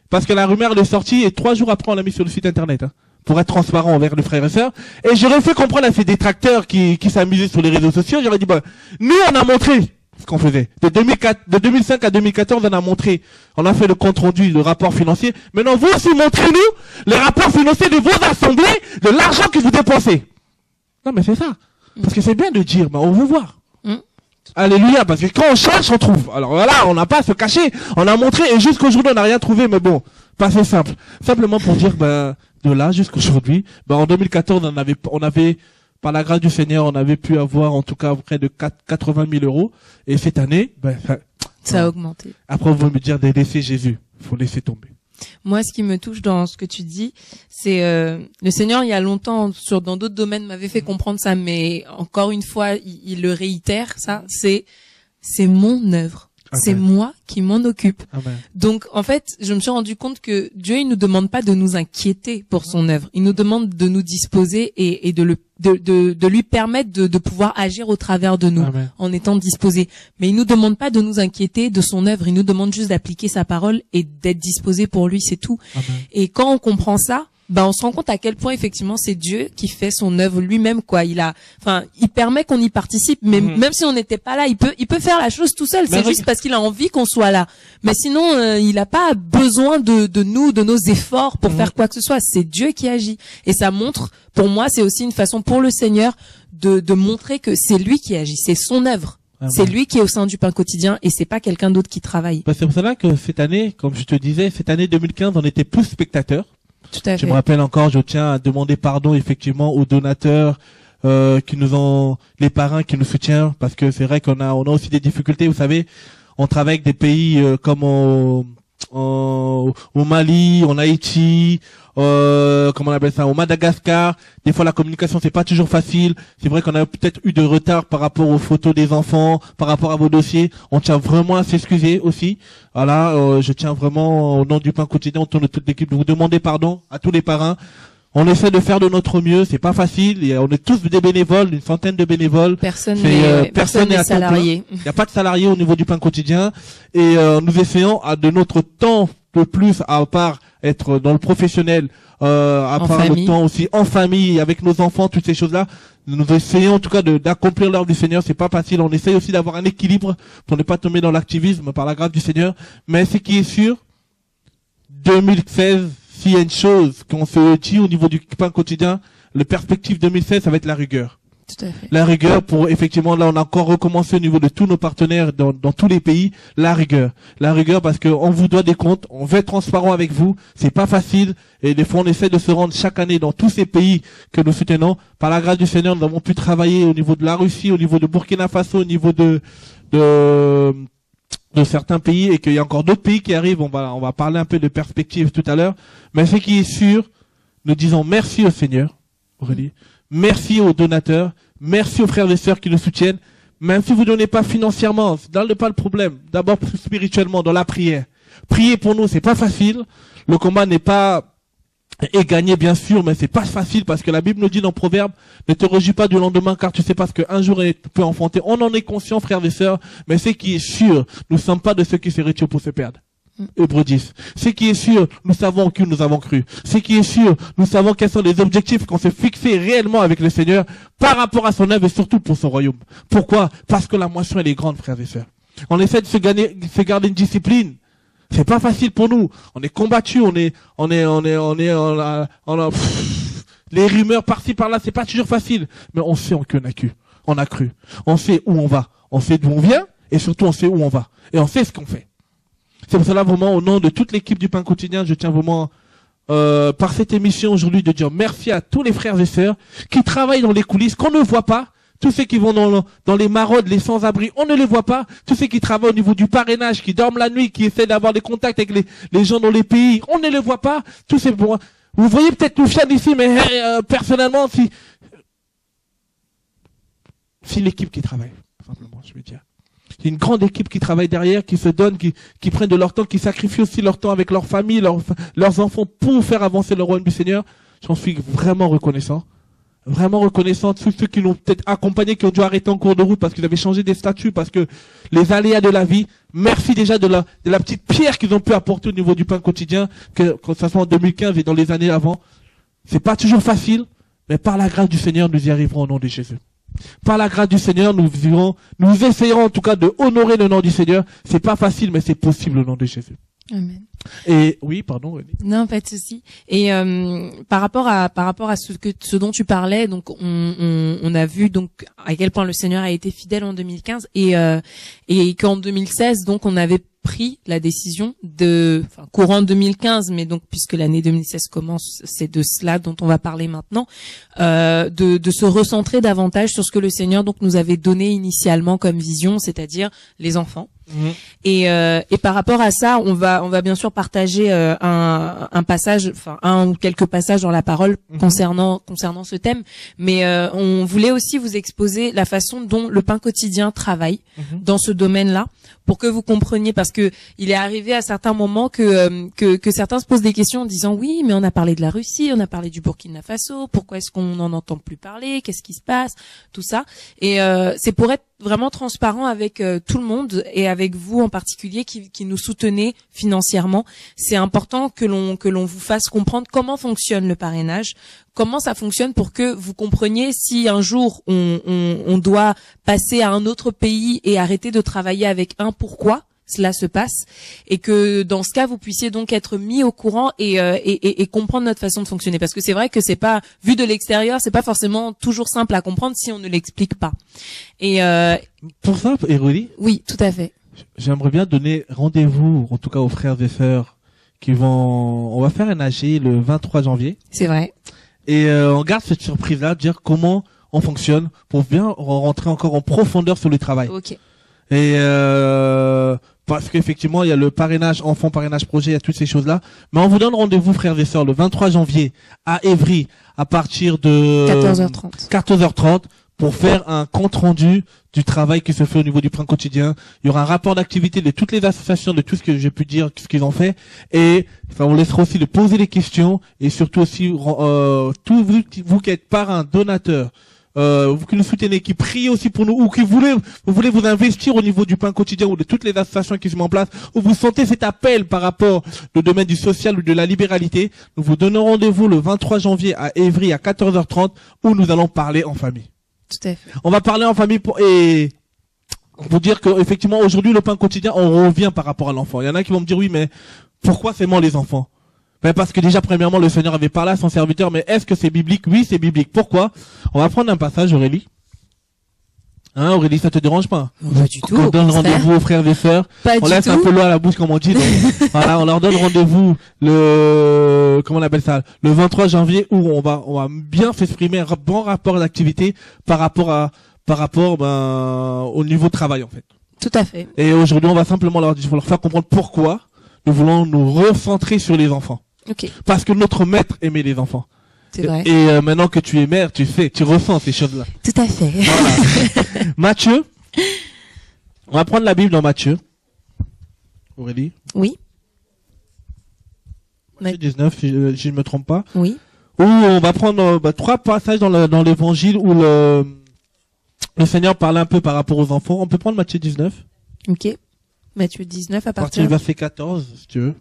parce que la rumeur est sortie et 3 jours après, on l'a mis sur le site internet, pour être transparent envers les frères et sœurs. Et j'aurais fait comprendre à ces détracteurs qui s'amusaient sur les réseaux sociaux, j'aurais dit, nous, on a montré ce qu'on faisait. De 2005 à 2014, on a montré, on a fait le compte rendu, le rapport financier. Maintenant, vous aussi, montrez-nous le rapport financier de vos assemblées, de l'argent que vous dépensez. Non, mais c'est ça. Parce que c'est bien de dire, on veut voir. Alléluia, parce que quand on cherche, on trouve. Alors voilà, on n'a pas à se cacher. On a montré, et jusqu'aujourd'hui, on n'a rien trouvé, mais bon, pas c'est simple. Simplement pour dire, de là jusqu'aujourd'hui, en 2014, on avait par la grâce du Seigneur, on avait pu avoir en tout cas près de 80 000 euros. Et cette année, ça a augmenté. Après, vous me dire de laisser Jésus. Il faut laisser tomber. Moi, ce qui me touche dans ce que tu dis, c'est le Seigneur, il y a longtemps, dans d'autres domaines, m'avait fait comprendre ça, mais encore une fois, il le réitère, ça, c'est mon œuvre. Amen. C'est moi qui m'en occupe. Amen. Donc, en fait, je me suis rendu compte que Dieu, il nous demande pas de nous inquiéter pour son œuvre. Il nous demande de nous disposer et de lui permettre de pouvoir agir au travers de nous. Amen. En étant disposé. Mais il nous demande pas de nous inquiéter de son œuvre. Il nous demande juste d'appliquer sa parole et d'être disposé pour lui, c'est tout. Amen. Et quand on comprend ça, on se rend compte à quel point effectivement c'est Dieu qui fait son œuvre lui-même, quoi. Il permet qu'on y participe, mais même si on n'était pas là, il peut faire la chose tout seul. C'est juste parce qu'il a envie qu'on soit là. Mais sinon, il n'a pas besoin de nous, de nos efforts pour faire quoi que ce soit. C'est Dieu qui agit. Et ça montre, pour moi, c'est aussi une façon pour le Seigneur de montrer que c'est lui qui agit. C'est son œuvre. C'est lui qui est au sein du pain quotidien et c'est pas quelqu'un d'autre qui travaille. C'est pour cela que cette année, comme je te disais, cette année 2015, on était plus spectateurs. Tout à fait. Je me rappelle encore, je tiens à demander pardon effectivement aux donateurs qui nous ont, les parrains qui nous soutiennent, parce que c'est vrai qu'on a aussi des difficultés. Vous savez, on travaille avec des pays comme au Mali, en Haïti, comment on appelle ça, au Madagascar. Des fois la communication c'est pas toujours facile. C'est vrai qu'on a peut-être eu de retard par rapport aux photos des enfants, par rapport à vos dossiers. On tient vraiment à s'excuser aussi. Voilà, je tiens vraiment au nom du pain quotidien, au nom de toute l'équipe, de vous demander pardon à tous les parrains. On essaie de faire de notre mieux, c'est pas facile. On est tous des bénévoles, une centaine de bénévoles. Personne n'est salarié. Il n'y a pas de salariés au niveau du pain quotidien. Et nous essayons de notre temps de plus, à part être dans le professionnel, à part le temps aussi en famille, avec nos enfants, toutes ces choses-là. Nous essayons en tout cas d'accomplir l'œuvre du Seigneur. C'est pas facile. On essaye aussi d'avoir un équilibre pour ne pas tomber dans l'activisme par la grâce du Seigneur. Mais ce qui est sûr, 2016, s'il y a une chose qu'on se dit au niveau du pain quotidien, le perspective 2016, ça va être la rigueur. Tout à fait. La rigueur pour, effectivement, là, on a encore recommencé au niveau de tous nos partenaires dans tous les pays, la rigueur. La rigueur parce que on vous doit des comptes, on veut être transparent avec vous, c'est pas facile, et des fois on essaie de se rendre chaque année dans tous ces pays que nous soutenons. Par la grâce du Seigneur, nous avons pu travailler au niveau de la Russie, au niveau de Burkina Faso, au niveau de certains pays, et qu'il y a encore d'autres pays qui arrivent. On va parler un peu de perspective tout à l'heure. Mais ce qui est sûr, nous disons merci au Seigneur, Aurélie. Merci aux donateurs. Merci aux frères et sœurs qui nous soutiennent. Même si vous ne donnez pas financièrement, ce n'est pas le problème. D'abord spirituellement, dans la prière. Prier pour nous, c'est pas facile. Le combat n'est pas est gagné, bien sûr, mais c'est pas facile parce que la Bible nous dit dans Proverbe, ne te réjouis pas du lendemain car tu sais pas ce qu'un jour peut enfanter. On en est conscient, frères et sœurs, mais ce qui est sûr, nous ne sommes pas de ceux qui se retirent pour se perdre. Hébreux 10. Ce qui est sûr, nous savons en qui nous avons cru. Ce qui est sûr, nous savons quels sont les objectifs qu'on s'est fixés réellement avec le Seigneur par rapport à son œuvre et surtout pour son royaume. Pourquoi? Parce que la moisson, elle est grande, frères et sœurs. On essaie de se garder une discipline. C'est pas facile pour nous. On est combattu, les rumeurs par-ci par-là, c'est pas toujours facile. Mais on sait en qui on a cru. On sait où on va. On sait d'où on vient et surtout on sait où on va. Et on sait ce qu'on fait. C'est pour cela vraiment au nom de toute l'équipe du Pain Quotidien, je tiens vraiment par cette émission aujourd'hui de dire merci à tous les frères et sœurs qui travaillent dans les coulisses, qu'on ne voit pas. Tous ceux qui vont dans les maraudes, les sans-abri, on ne les voit pas. Tous ceux qui travaillent au niveau du parrainage, qui dorment la nuit, qui essaient d'avoir des contacts avec les gens dans les pays, on ne les voit pas. Tous ces bons. Vous voyez peut-être nous fiers d'ici, mais personnellement, si l'équipe qui travaille, simplement, je veux dire. Il y a une grande équipe qui travaille derrière, qui se donne, qui prennent de leur temps, qui sacrifient aussi leur temps avec leur famille, leurs enfants pour faire avancer le royaume du Seigneur. J'en suis vraiment reconnaissant. Vraiment reconnaissant tous ceux qui l'ont peut-être accompagné, qui ont dû arrêter en cours de route parce qu'ils avaient changé des statuts, parce que les aléas de la vie. Merci déjà de la petite pierre qu'ils ont pu apporter au niveau du Pain Quotidien, que ça soit en 2015 et dans les années avant. C'est pas toujours facile, mais par la grâce du Seigneur, nous y arriverons au nom de Jésus. Par la grâce du Seigneur, nous essayerons en tout cas de honorer le nom du Seigneur. C'est pas facile, mais c'est possible au nom de Jésus. Amen. Et oui, pardon. Non, pas de souci. Et par rapport à ce dont tu parlais, donc on a vu donc à quel point le Seigneur a été fidèle en 2015 et qu'en 2016 donc on avait pris la décision courant 2015, mais donc puisque l'année 2016 commence, c'est de cela dont on va parler maintenant, de se recentrer davantage sur ce que le Seigneur donc nous avait donné initialement comme vision, c'est-à-dire les enfants. Mmh. Et par rapport à ça, on va bien sûr partager un passage, enfin un ou quelques passages dans la parole concernant ce thème, mais on voulait aussi vous exposer la façon dont le Pain Quotidien travaille dans ce domaine-là, pour que vous compreniez, parce que il est arrivé à certains moments que certains se posent des questions en disant oui, mais on a parlé de la Russie, on a parlé du Burkina Faso, pourquoi est-ce qu'on n'en entend plus parler, qu'est-ce qui se passe, tout ça. Et c'est pour être vraiment transparent avec tout le monde et avec vous en particulier qui nous soutenez financièrement. C'est important que l'on vous fasse comprendre comment fonctionne le parrainage, comment ça fonctionne pour que vous compreniez si un jour on doit passer à un autre pays et arrêter de travailler avec pourquoi cela se passe, et que dans ce cas vous puissiez donc être mis au courant et comprendre notre façon de fonctionner, parce que c'est vrai que c'est pas, vu de l'extérieur, c'est pas forcément toujours simple à comprendre si on ne l'explique pas. Et pour ça, Héroïne, oui, tout à fait. J'aimerais bien donner rendez-vous, en tout cas aux frères et sœurs on va faire un AG le 23 janvier. C'est vrai. Et on garde cette surprise-là, de dire comment on fonctionne, pour bien rentrer encore en profondeur sur le travail. Ok. Et parce qu'effectivement, il y a le parrainage enfant, parrainage projet, il y a toutes ces choses-là. Mais on vous donne rendez-vous, frères et sœurs, le 23 janvier à Évry, à partir de 14h30, pour faire un compte-rendu du travail qui se fait au niveau du Pain Quotidien. Il y aura un rapport d'activité de toutes les associations, de tout ce que j'ai pu dire, tout ce qu'ils ont fait. Et enfin, on laissera aussi de poser des questions, et surtout aussi, tous vous qui êtes parrain, donateur, vous qui nous soutenez, qui priez aussi pour nous, ou qui vous voulez vous investir au niveau du Pain Quotidien ou de toutes les associations qui se mettent en place, ou vous sentez cet appel par rapport au domaine du social ou de la libéralité, nous vous donnons rendez-vous le 23 janvier à Évry à 14h30, où nous allons parler en famille. Tout à fait. On va parler en famille et vous dire que effectivement aujourd'hui le Pain Quotidien, on revient par rapport à l'enfant. Il y en a qui vont me dire oui, mais pourquoi seulement les enfants? Parce que déjà, premièrement, le Seigneur avait parlé à son serviteur, mais est-ce que c'est biblique? Oui, c'est biblique. Pourquoi? On va prendre un passage, Aurélie. Hein, Aurélie, ça te dérange pas? Pas du tout. On donne rendez-vous aux frères et sœurs. On laisse un peu l'eau à la bouche, comme on dit. Donc, voilà, on leur donne rendez-vous comment on appelle ça? Le 23 janvier, où on va bien s'exprimer un bon rapport d'activité par rapport au niveau de travail, en fait. Tout à fait. Et aujourd'hui, on va simplement leur faire comprendre pourquoi nous voulons nous recentrer sur les enfants. Okay. Parce que notre maître aimait les enfants. C'est vrai. Et maintenant que tu es mère, tu ressens ces choses-là. Tout à fait. Voilà. Matthieu. On va prendre la Bible dans Matthieu. Aurélie. Oui. Matthieu 19, si je ne me trompe pas. Oui. Où on va prendre 3 passages dans l'évangile où le Seigneur parle un peu par rapport aux enfants. On peut prendre Matthieu 19. Ok. Matthieu 19 à À partir partir du verset 14, si tu veux.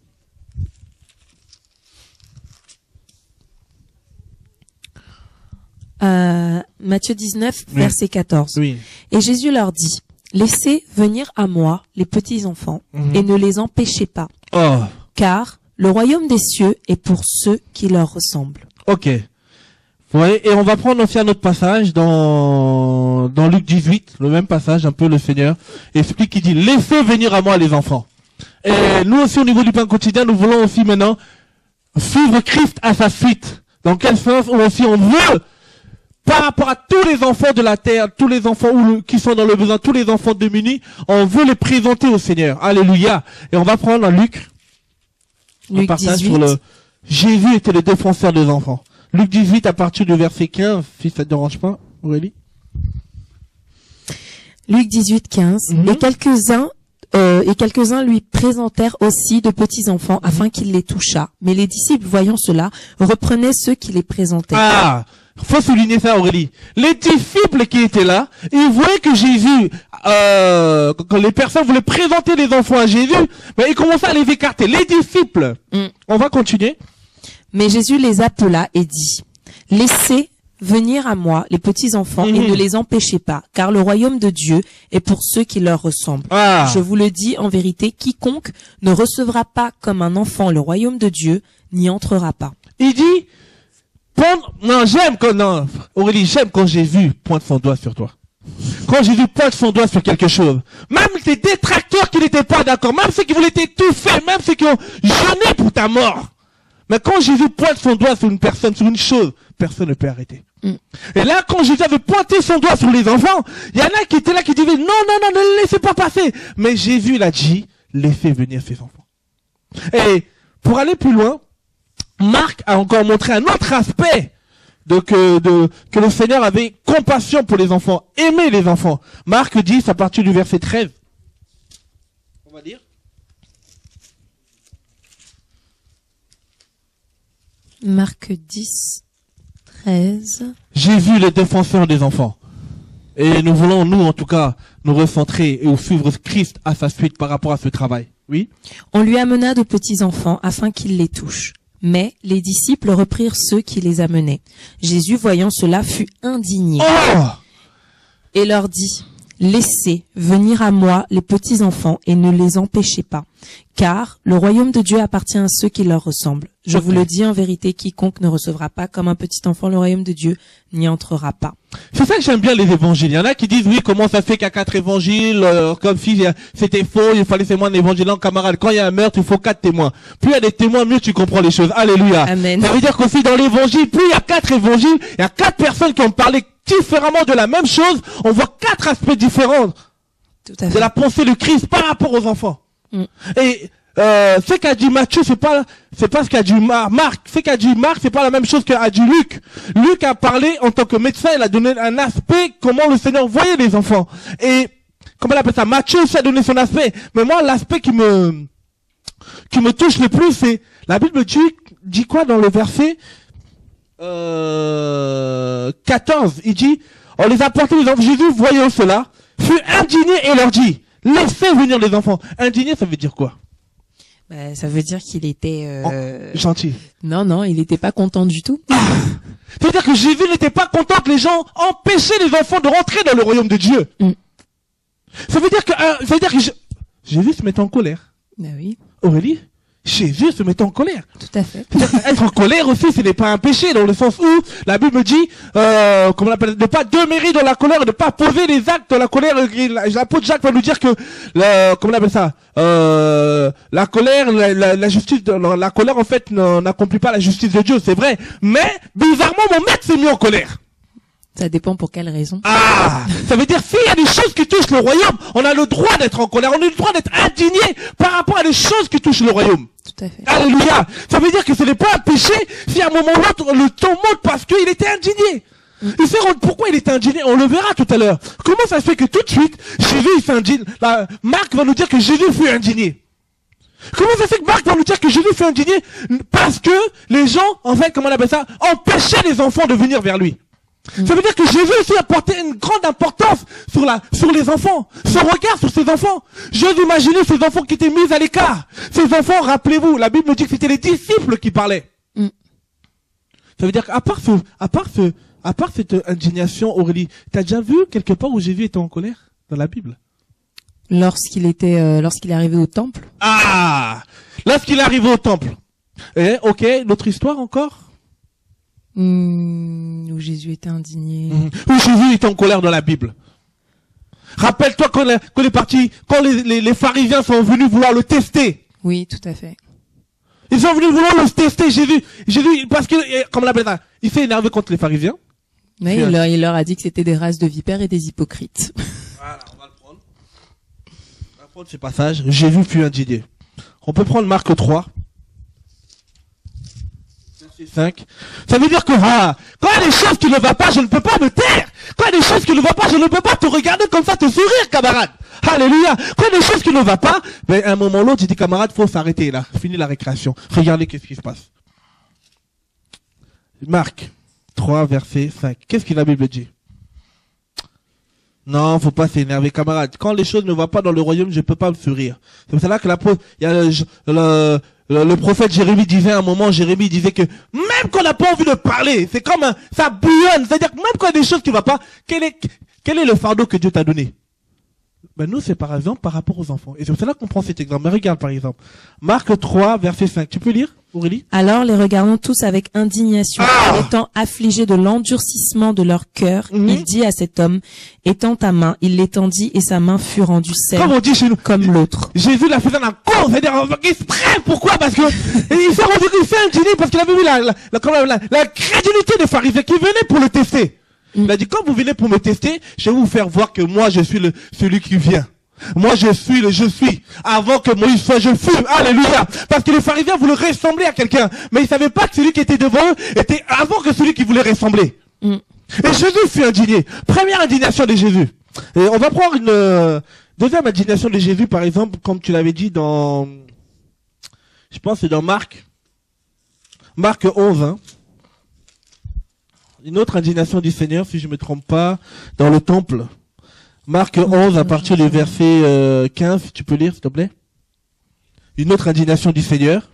Matthieu 19, Oui. verset 14. Oui. Et Jésus leur dit, laissez venir à moi les petits enfants Mhm. et ne les empêchez pas, Oh, car le royaume des cieux est pour ceux qui leur ressemblent. ok. Vous voyez, et on va prendre aussi un autre passage dans Luc 18, le même passage, un peu le Seigneur explique, il dit, laissez venir à moi les enfants. Et nous aussi, au niveau du pain quotidien, nous voulons aussi maintenant suivre Christ à sa suite. Dans quel sens? Où aussi on veut, par rapport à tous les enfants de la terre, tous les enfants qui sont dans le besoin, tous les enfants démunis, on veut les présenter au Seigneur. Alléluia. Et on va prendre un Luc un Luc passage 18. sur le Jésus était le défenseur des enfants. Luc 18 à partir du verset 15, si ça te dérange pas, Aurélie. Luc 18, 15. Mhm. Et quelques-uns lui présentèrent aussi de petits enfants afin qu'il les touchât. Mais les disciples, voyant cela, reprenaient ceux qui les présentaient. Ah, faut souligner ça, Aurélie. Les disciples qui étaient là, ils voyaient que Jésus, quand les personnes voulaient présenter les enfants à Jésus, mais ils commençaient à les écarter. Les disciples. Mm. On va continuer. Mais Jésus les appela et dit, laissez venir à moi les petits enfants Mhm. et ne les empêchez pas, car le royaume de Dieu est pour ceux qui leur ressemblent. Ah. Je vous le dis en vérité, quiconque ne recevra pas comme un enfant le royaume de Dieu n'y entrera pas. Il dit, non, Aurélie, j'aime quand Jésus pointe son doigt sur toi. Quand Jésus pointe son doigt sur quelque chose, même tes détracteurs qui n'étaient pas d'accord, même ceux qui voulaient t'étouffer, même ceux qui ont jeûné pour ta mort. Mais quand Jésus pointe son doigt sur une personne, sur une chose, personne ne peut arrêter. Mm. Et là, quand Jésus avait pointé son doigt sur les enfants, il y en a qui étaient là qui disaient, non, ne les laissez pas passer. Mais Jésus, il a dit, laissez venir ces enfants. Et pour aller plus loin, Marc a encore montré un autre aspect que le Seigneur avait compassion pour les enfants, aimer les enfants. Marc 10 à partir du verset 13. On va dire. Marc 10, 13. Jésus, le défenseur des enfants. Et nous voulons, nous, en tout cas, nous recentrer et suivre Christ à sa suite par rapport à ce travail. Oui? On lui amena de petits enfants afin qu'il les touche. Mais les disciples reprirent ceux qui les amenaient. Jésus, voyant cela, fut indigné Oh! et leur dit, laissez venir à moi les petits enfants et ne les empêchez pas, car le royaume de Dieu appartient à ceux qui leur ressemblent. Je Ok. vous le dis en vérité, quiconque ne recevra pas comme un petit enfant le royaume de Dieu n'y entrera pas. C'est ça que j'aime bien les évangiles. Il y en a qui disent, oui, comment ça fait qu'il y a 4 évangiles, comme si c'était faux, il fallait seulement un évangile en camarade. Quand il y a un meurtre, il faut 4 témoins. Plus il y a des témoins, mieux tu comprends les choses. Alléluia. Amen. Ça veut dire qu'aussi dans l'évangile, plus il y a 4 évangiles, il y a 4 personnes qui ont parlé différemment de la même chose. On voit 4 aspects différents Tout à de fait. la pensée de Christ par rapport aux enfants. Mm. Et ce qu'a dit Matthieu, c'est pas ce qu'a dit Marc. Ce qu'a dit Marc, c'est pas la même chose qu'a dit Luc. Luc a parlé en tant que médecin, il a donné un aspect comment le Seigneur voyait les enfants. Et comment on appelle ça? Matthieu aussi a donné son aspect. Mais moi, l'aspect qui me touche le plus, c'est la Bible dit quoi dans le verset 14. Il dit, on les a portés les enfants. Jésus, voyant cela, fut indigné et leur dit, laissez venir les enfants. Indigné, ça veut dire quoi? Bah, ça veut dire qu'il était... Gentil. Non, il n'était pas content du tout. Ça veut dire que Jésus n'était pas content que les gens empêchaient les enfants de rentrer dans le royaume de Dieu. Mm. Ça veut dire que Jésus se met en colère. Bah oui, Aurélie, Jésus se met en colère. tout à fait. Être en colère aussi, ce n'est pas un péché, dans le sens où la Bible dit, comment on appelle, de pas demeurer dans la colère, de pas poser les actes dans la colère. L'apôtre Jacques va nous dire que, comment on appelle ça, la colère, la justice, la colère en fait n'accomplit pas la justice de Dieu, c'est vrai. Mais bizarrement, mon maître s'est mis en colère. Ça dépend pour quelle raison. Ah, ça veut dire s'il y a des choses qui touchent le royaume, on a le droit d'être en colère, on a le droit d'être indigné par rapport à des choses qui touchent le royaume. Tout à fait. Alléluia. Ça veut dire que ce n'est pas un péché si à un moment ou l'autre le ton monte parce qu'il était indigné. Il sait pourquoi il était indigné, on le verra tout à l'heure. Comment ça se fait que tout de suite, Jésus il s'est indigné. Marc va nous dire que Jésus fut indigné. Comment ça se fait que Marc va nous dire que Jésus fut indigné? Parce que les gens, en fait, comment on appelle ça, empêchaient les enfants de venir vers lui. Ça veut dire que Jésus aussi a porté une grande importance sur les enfants, son regard sur ses enfants. J'ose imaginer ces enfants qui étaient mis à l'écart. Ces enfants, rappelez-vous, la Bible nous dit que c'était les disciples qui parlaient. Ça veut dire qu'à part cette indignation, Aurélie, t'as déjà vu quelque part où Jésus était en colère dans la Bible? Lorsqu'il est arrivé au temple. Ah! Lorsqu'il est arrivé au temple. Ok, notre histoire encore? Où Jésus était indigné. Où Jésus était en colère dans la Bible. Rappelle-toi quand les pharisiens sont venus vouloir le tester. Oui, tout à fait. Ils sont venus vouloir le tester, Jésus, parce que, comme on l'appelle ça, il s'est énervé contre les pharisiens. Mais il leur a dit que c'était des races de vipères et des hypocrites. Voilà, on va le prendre. On va prendre ces passages. Jésus fut indigné. On peut prendre Marc 3. 5. Ça veut dire que quand il y a des choses qui ne vont pas, je ne peux pas me taire. Quand il y a des choses qui ne vont pas, je ne peux pas te regarder comme ça, te sourire, camarade. Alléluia. Quand il y a des choses qui ne vont pas, à un moment ou l'autre, j'ai dit, camarade, faut s'arrêter là. Fini la récréation. Regardez qu'est-ce qui se passe. Marc 3, verset 5. Qu'est-ce que la Bible dit? Non, faut pas s'énerver, camarade. Quand les choses ne vont pas dans le royaume, je peux pas me sourire. C'est pour cela que il y a le prophète Jérémie disait à un moment, Jérémie disait que même quand on n'a pas envie de parler, c'est comme ça bouillonne. C'est-à-dire que même quand il y a des choses qui ne vont pas, quel est le fardeau que Dieu t'a donné? Nous, c'est par exemple par rapport aux enfants. Et c'est pour cela qu'on prend cet exemple. Mais regarde par exemple. Marc 3, verset 5. Tu peux lire, Aurélie? Alors les regardant tous avec indignation, étant affligés de l'endurcissement de leur cœur, il dit à cet homme, étends ta main, il l'étendit et sa main fut rendue saine, comme on dit chez nous, comme l'autre. Jésus l'a fait dans la cour, c'est-à-dire exprès. Pourquoi? Parce que il s'est rendu, il s'est indigné parce qu'il avait vu la crédulité des pharisiens qui venaient pour le tester. Il a dit, quand vous venez pour me tester, je vais vous faire voir que moi, je suis celui qui vient. Moi, je suis. Avant que Moïse soit, je fus. Alléluia. Parce que les pharisiens voulaient ressembler à quelqu'un. Mais ils savaient pas que celui qui était devant eux était avant que celui qui voulait ressembler. Et Jésus fut indigné. Première indignation de Jésus. Et on va prendre une deuxième indignation de Jésus, par exemple, comme tu l'avais dit dans, je pense que c'est dans Marc 11, hein. Une autre indignation du Seigneur, si je me trompe pas, dans le temple. Marc 11, à partir du verset 15, tu peux lire, s'il te plaît? Une autre indignation du Seigneur.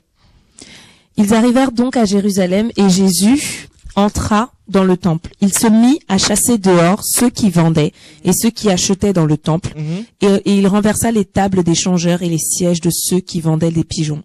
Ils arrivèrent donc à Jérusalem et Jésus entra dans le temple. Il se mit à chasser dehors ceux qui vendaient et ceux qui achetaient dans le temple. Et il renversa les tables des changeurs et les sièges de ceux qui vendaient des pigeons.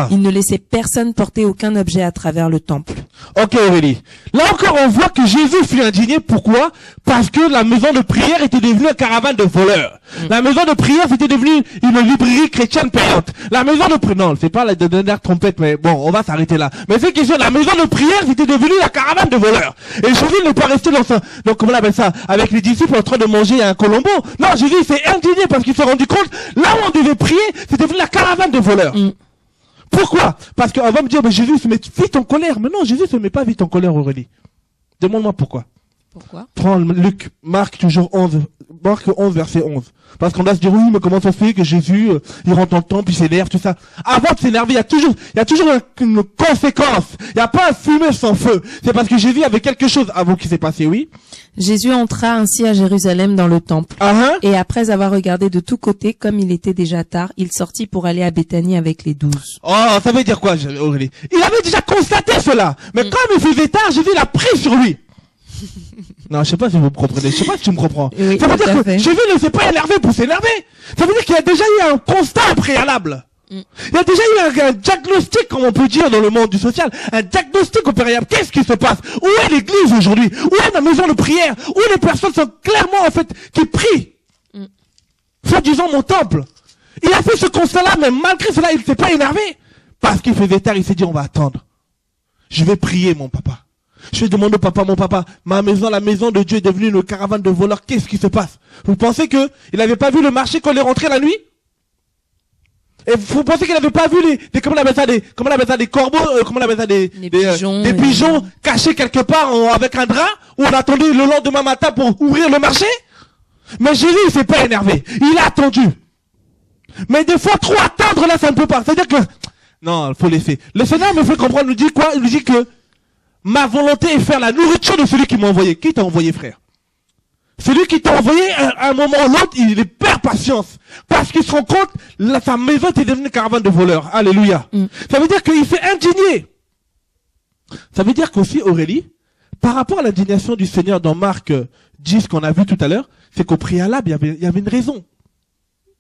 Il ne laissait personne porter aucun objet à travers le temple. Ok, Aurélie. Là encore, on voit que Jésus fut indigné. Pourquoi? Parce que la maison de prière était devenue un caravane de voleurs. La maison de prière, c'était devenu une librairie chrétienne payante. La maison de prière, non, c'est pas la dernière trompette, mais bon, on va s'arrêter là. Mais c'est question, la maison de prière, c'était devenu la caravane de voleurs. Et Jésus n'est pas resté dans ça. Donc, comment on appelle ça? Avec les disciples en train de manger un colombo. Non, Jésus s'est indigné parce qu'il s'est rendu compte, là où on devait prier, c'était devenu la caravane de voleurs. Pourquoi? Parce qu'on va me dire, mais Jésus se met vite en colère. Mais non, Jésus se met pas vite en colère, Aurélie. Demande-moi pourquoi. Pourquoi? Prends Luc, Marc 11, verset 11. Parce qu'on va se dire, oui, mais comment ça se fait que Jésus, il rentre dans le temple, il s'énerve, tout ça. Avant de s'énerver, il y a toujours une conséquence. Il n'y a pas un fumée sans feu. C'est parce que Jésus avait quelque chose avant qu'il s'est passé, oui. Jésus entra ainsi à Jérusalem dans le temple. Et après avoir regardé de tous côtés, comme il était déjà tard, il sortit pour aller à Béthanie avec les 12. Oh, ça veut dire quoi, Aurélie? Il avait déjà constaté cela. Mais comme il faisait tard, Jésus l'a pris sur lui. Non, je sais pas si vous me comprenez. Je sais pas si tu me comprends. Oui, ça veut dire que Jésus ne s'est pas énervé pour s'énerver. Ça veut dire qu'il y a déjà eu un constat préalable. Il y a déjà eu un diagnostic, comme on peut dire dans le monde du social, un diagnostic au préalable. Qu'est-ce qui se passe? Où est l'église aujourd'hui? Où est la maison de prière? Où les personnes sont clairement, en fait, qui prient? Soit disant mon temple. Il a fait ce constat-là, mais malgré cela, il ne s'est pas énervé. Parce qu'il faisait tard, il s'est dit, on va attendre. Je vais prier, mon papa. Je vais demander au papa, mon papa, ma maison, la maison de Dieu est devenue une caravane de voleurs. Qu'est-ce qui se passe? Vous pensez que il n'avait pas vu le marché quand il est rentré la nuit? Et vous pensez qu'il n'avait pas vu comment on appelle ça, des corbeaux, comment on appelle ça, des pigeons cachés quelque part avec un drap, où on attendait le lendemain matin pour ouvrir le marché? Mais Jésus, il s'est pas énervé. Il a attendu. Mais des fois, trop attendre, là, ça ne peut pas. C'est-à-dire que, non, il faut laisser. Le Seigneur me fait comprendre, il nous dit quoi? Il nous dit que, ma volonté est faire la nourriture de celui qui m'a envoyé. Qui t'a envoyé, frère? Celui qui t'a envoyé, à un moment ou l'autre, il perd patience. Parce qu'il se rend compte, sa maison est devenue une caravane de voleurs. Alléluia. Ça veut dire qu'il s'est indigné. Ça veut dire qu'aussi, Aurélie, par rapport à l'indignation du Seigneur dans Marc 10 qu'on a vu tout à l'heure, c'est qu'au préalable, il y avait une raison.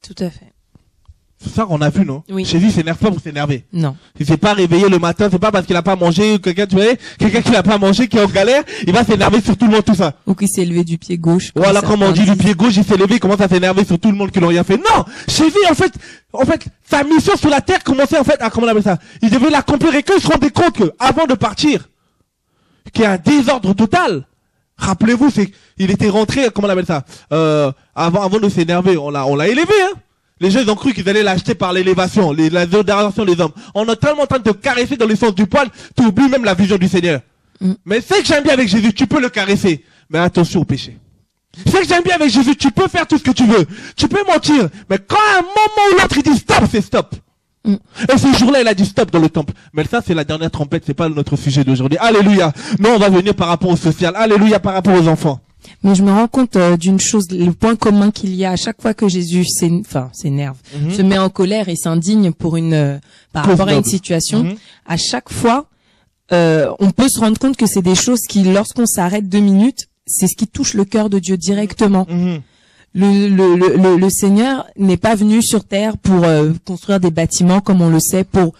Tout à fait. C'est ça qu'on a vu, non? Oui. Jésus s'énerve pas pour s'énerver. Non. Il s'est pas réveillé le matin, c'est pas parce qu'il a pas mangé, quelqu'un qui n'a pas mangé, qui est en galère, il va s'énerver sur tout le monde, tout ça. Ou qui s'est levé du pied gauche. Voilà, comme on dit, du pied gauche, il s'est levé, il commence à s'énerver sur tout le monde qui n'ont rien fait. Non! Jésus, en fait, sa mission sur la terre commençait, à, comment on appelle ça? Il devait l'accomplir et quand il se rendait compte que, avant de partir, qu'il y a un désordre total. Rappelez-vous, il était rentré, comment on appelle ça? Avant de s'énerver, on l'a élevé, hein. Les gens, ils ont cru qu'ils allaient l'acheter par l'élévation, l'adoration des hommes. On est tellement en train de te caresser dans le sens du poil, tu oublies même la vision du Seigneur. Mais c'est que j'aime bien avec Jésus, tu peux le caresser. Mais attention au péché. C'est que j'aime bien avec Jésus, tu peux faire tout ce que tu veux. Tu peux mentir. Mais quand à un moment ou l'autre, il dit stop, c'est stop. Et ce jour-là, il a dit stop dans le temple. Mais ça, c'est la dernière trompette, c'est pas notre sujet d'aujourd'hui. Alléluia. Non, on va venir par rapport au social. Alléluia, par rapport aux enfants. Mais je me rends compte d'une chose, le point commun qu'il y a à chaque fois que Jésus s'énerve, se met en colère et s'indigne pour par rapport à une situation, à chaque fois, on peut se rendre compte que c'est des choses qui, lorsqu'on s'arrête 2 minutes, c'est ce qui touche le cœur de Dieu directement. Le Seigneur n'est pas venu sur terre pour construire des bâtiments comme on le sait, pour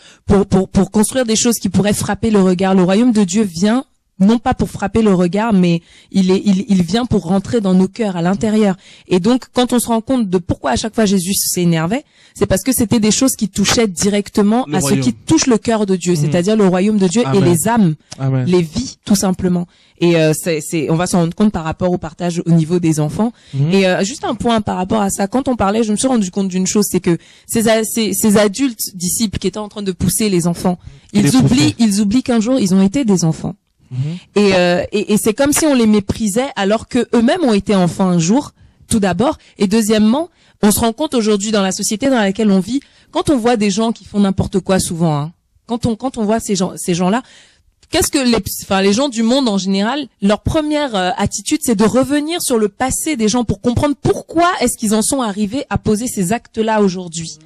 construire des choses qui pourraient frapper le regard. Le royaume de Dieu vient non pas pour frapper le regard, mais il vient pour rentrer dans nos cœurs à l'intérieur. Et donc, quand on se rend compte de pourquoi à chaque fois Jésus s'énervait, c'est parce que c'était des choses qui touchaient directement à ce qui touche le cœur de Dieu, c'est-à-dire le royaume de Dieu. Amen. Et les âmes, Amen. Les vies, tout simplement. Et on va s'en rendre compte par rapport au partage au niveau des enfants. Et juste un point par rapport à ça, quand on parlait, je me suis rendu compte d'une chose, c'est que ces adultes disciples qui étaient en train de pousser les enfants, ils oublient qu'un jour ils ont été des enfants. Et c'est comme si on les méprisait alors que eux-mêmes ont été enfants un jour, tout d'abord. Et deuxièmement, on se rend compte aujourd'hui dans la société dans laquelle on vit, quand on voit des gens qui font n'importe quoi souvent, hein, quand on voit ces gens-là, qu'est-ce que les gens du monde en général, leur première attitude, c'est de revenir sur le passé des gens pour comprendre pourquoi est-ce qu'ils en sont arrivés à poser ces actes-là aujourd'hui.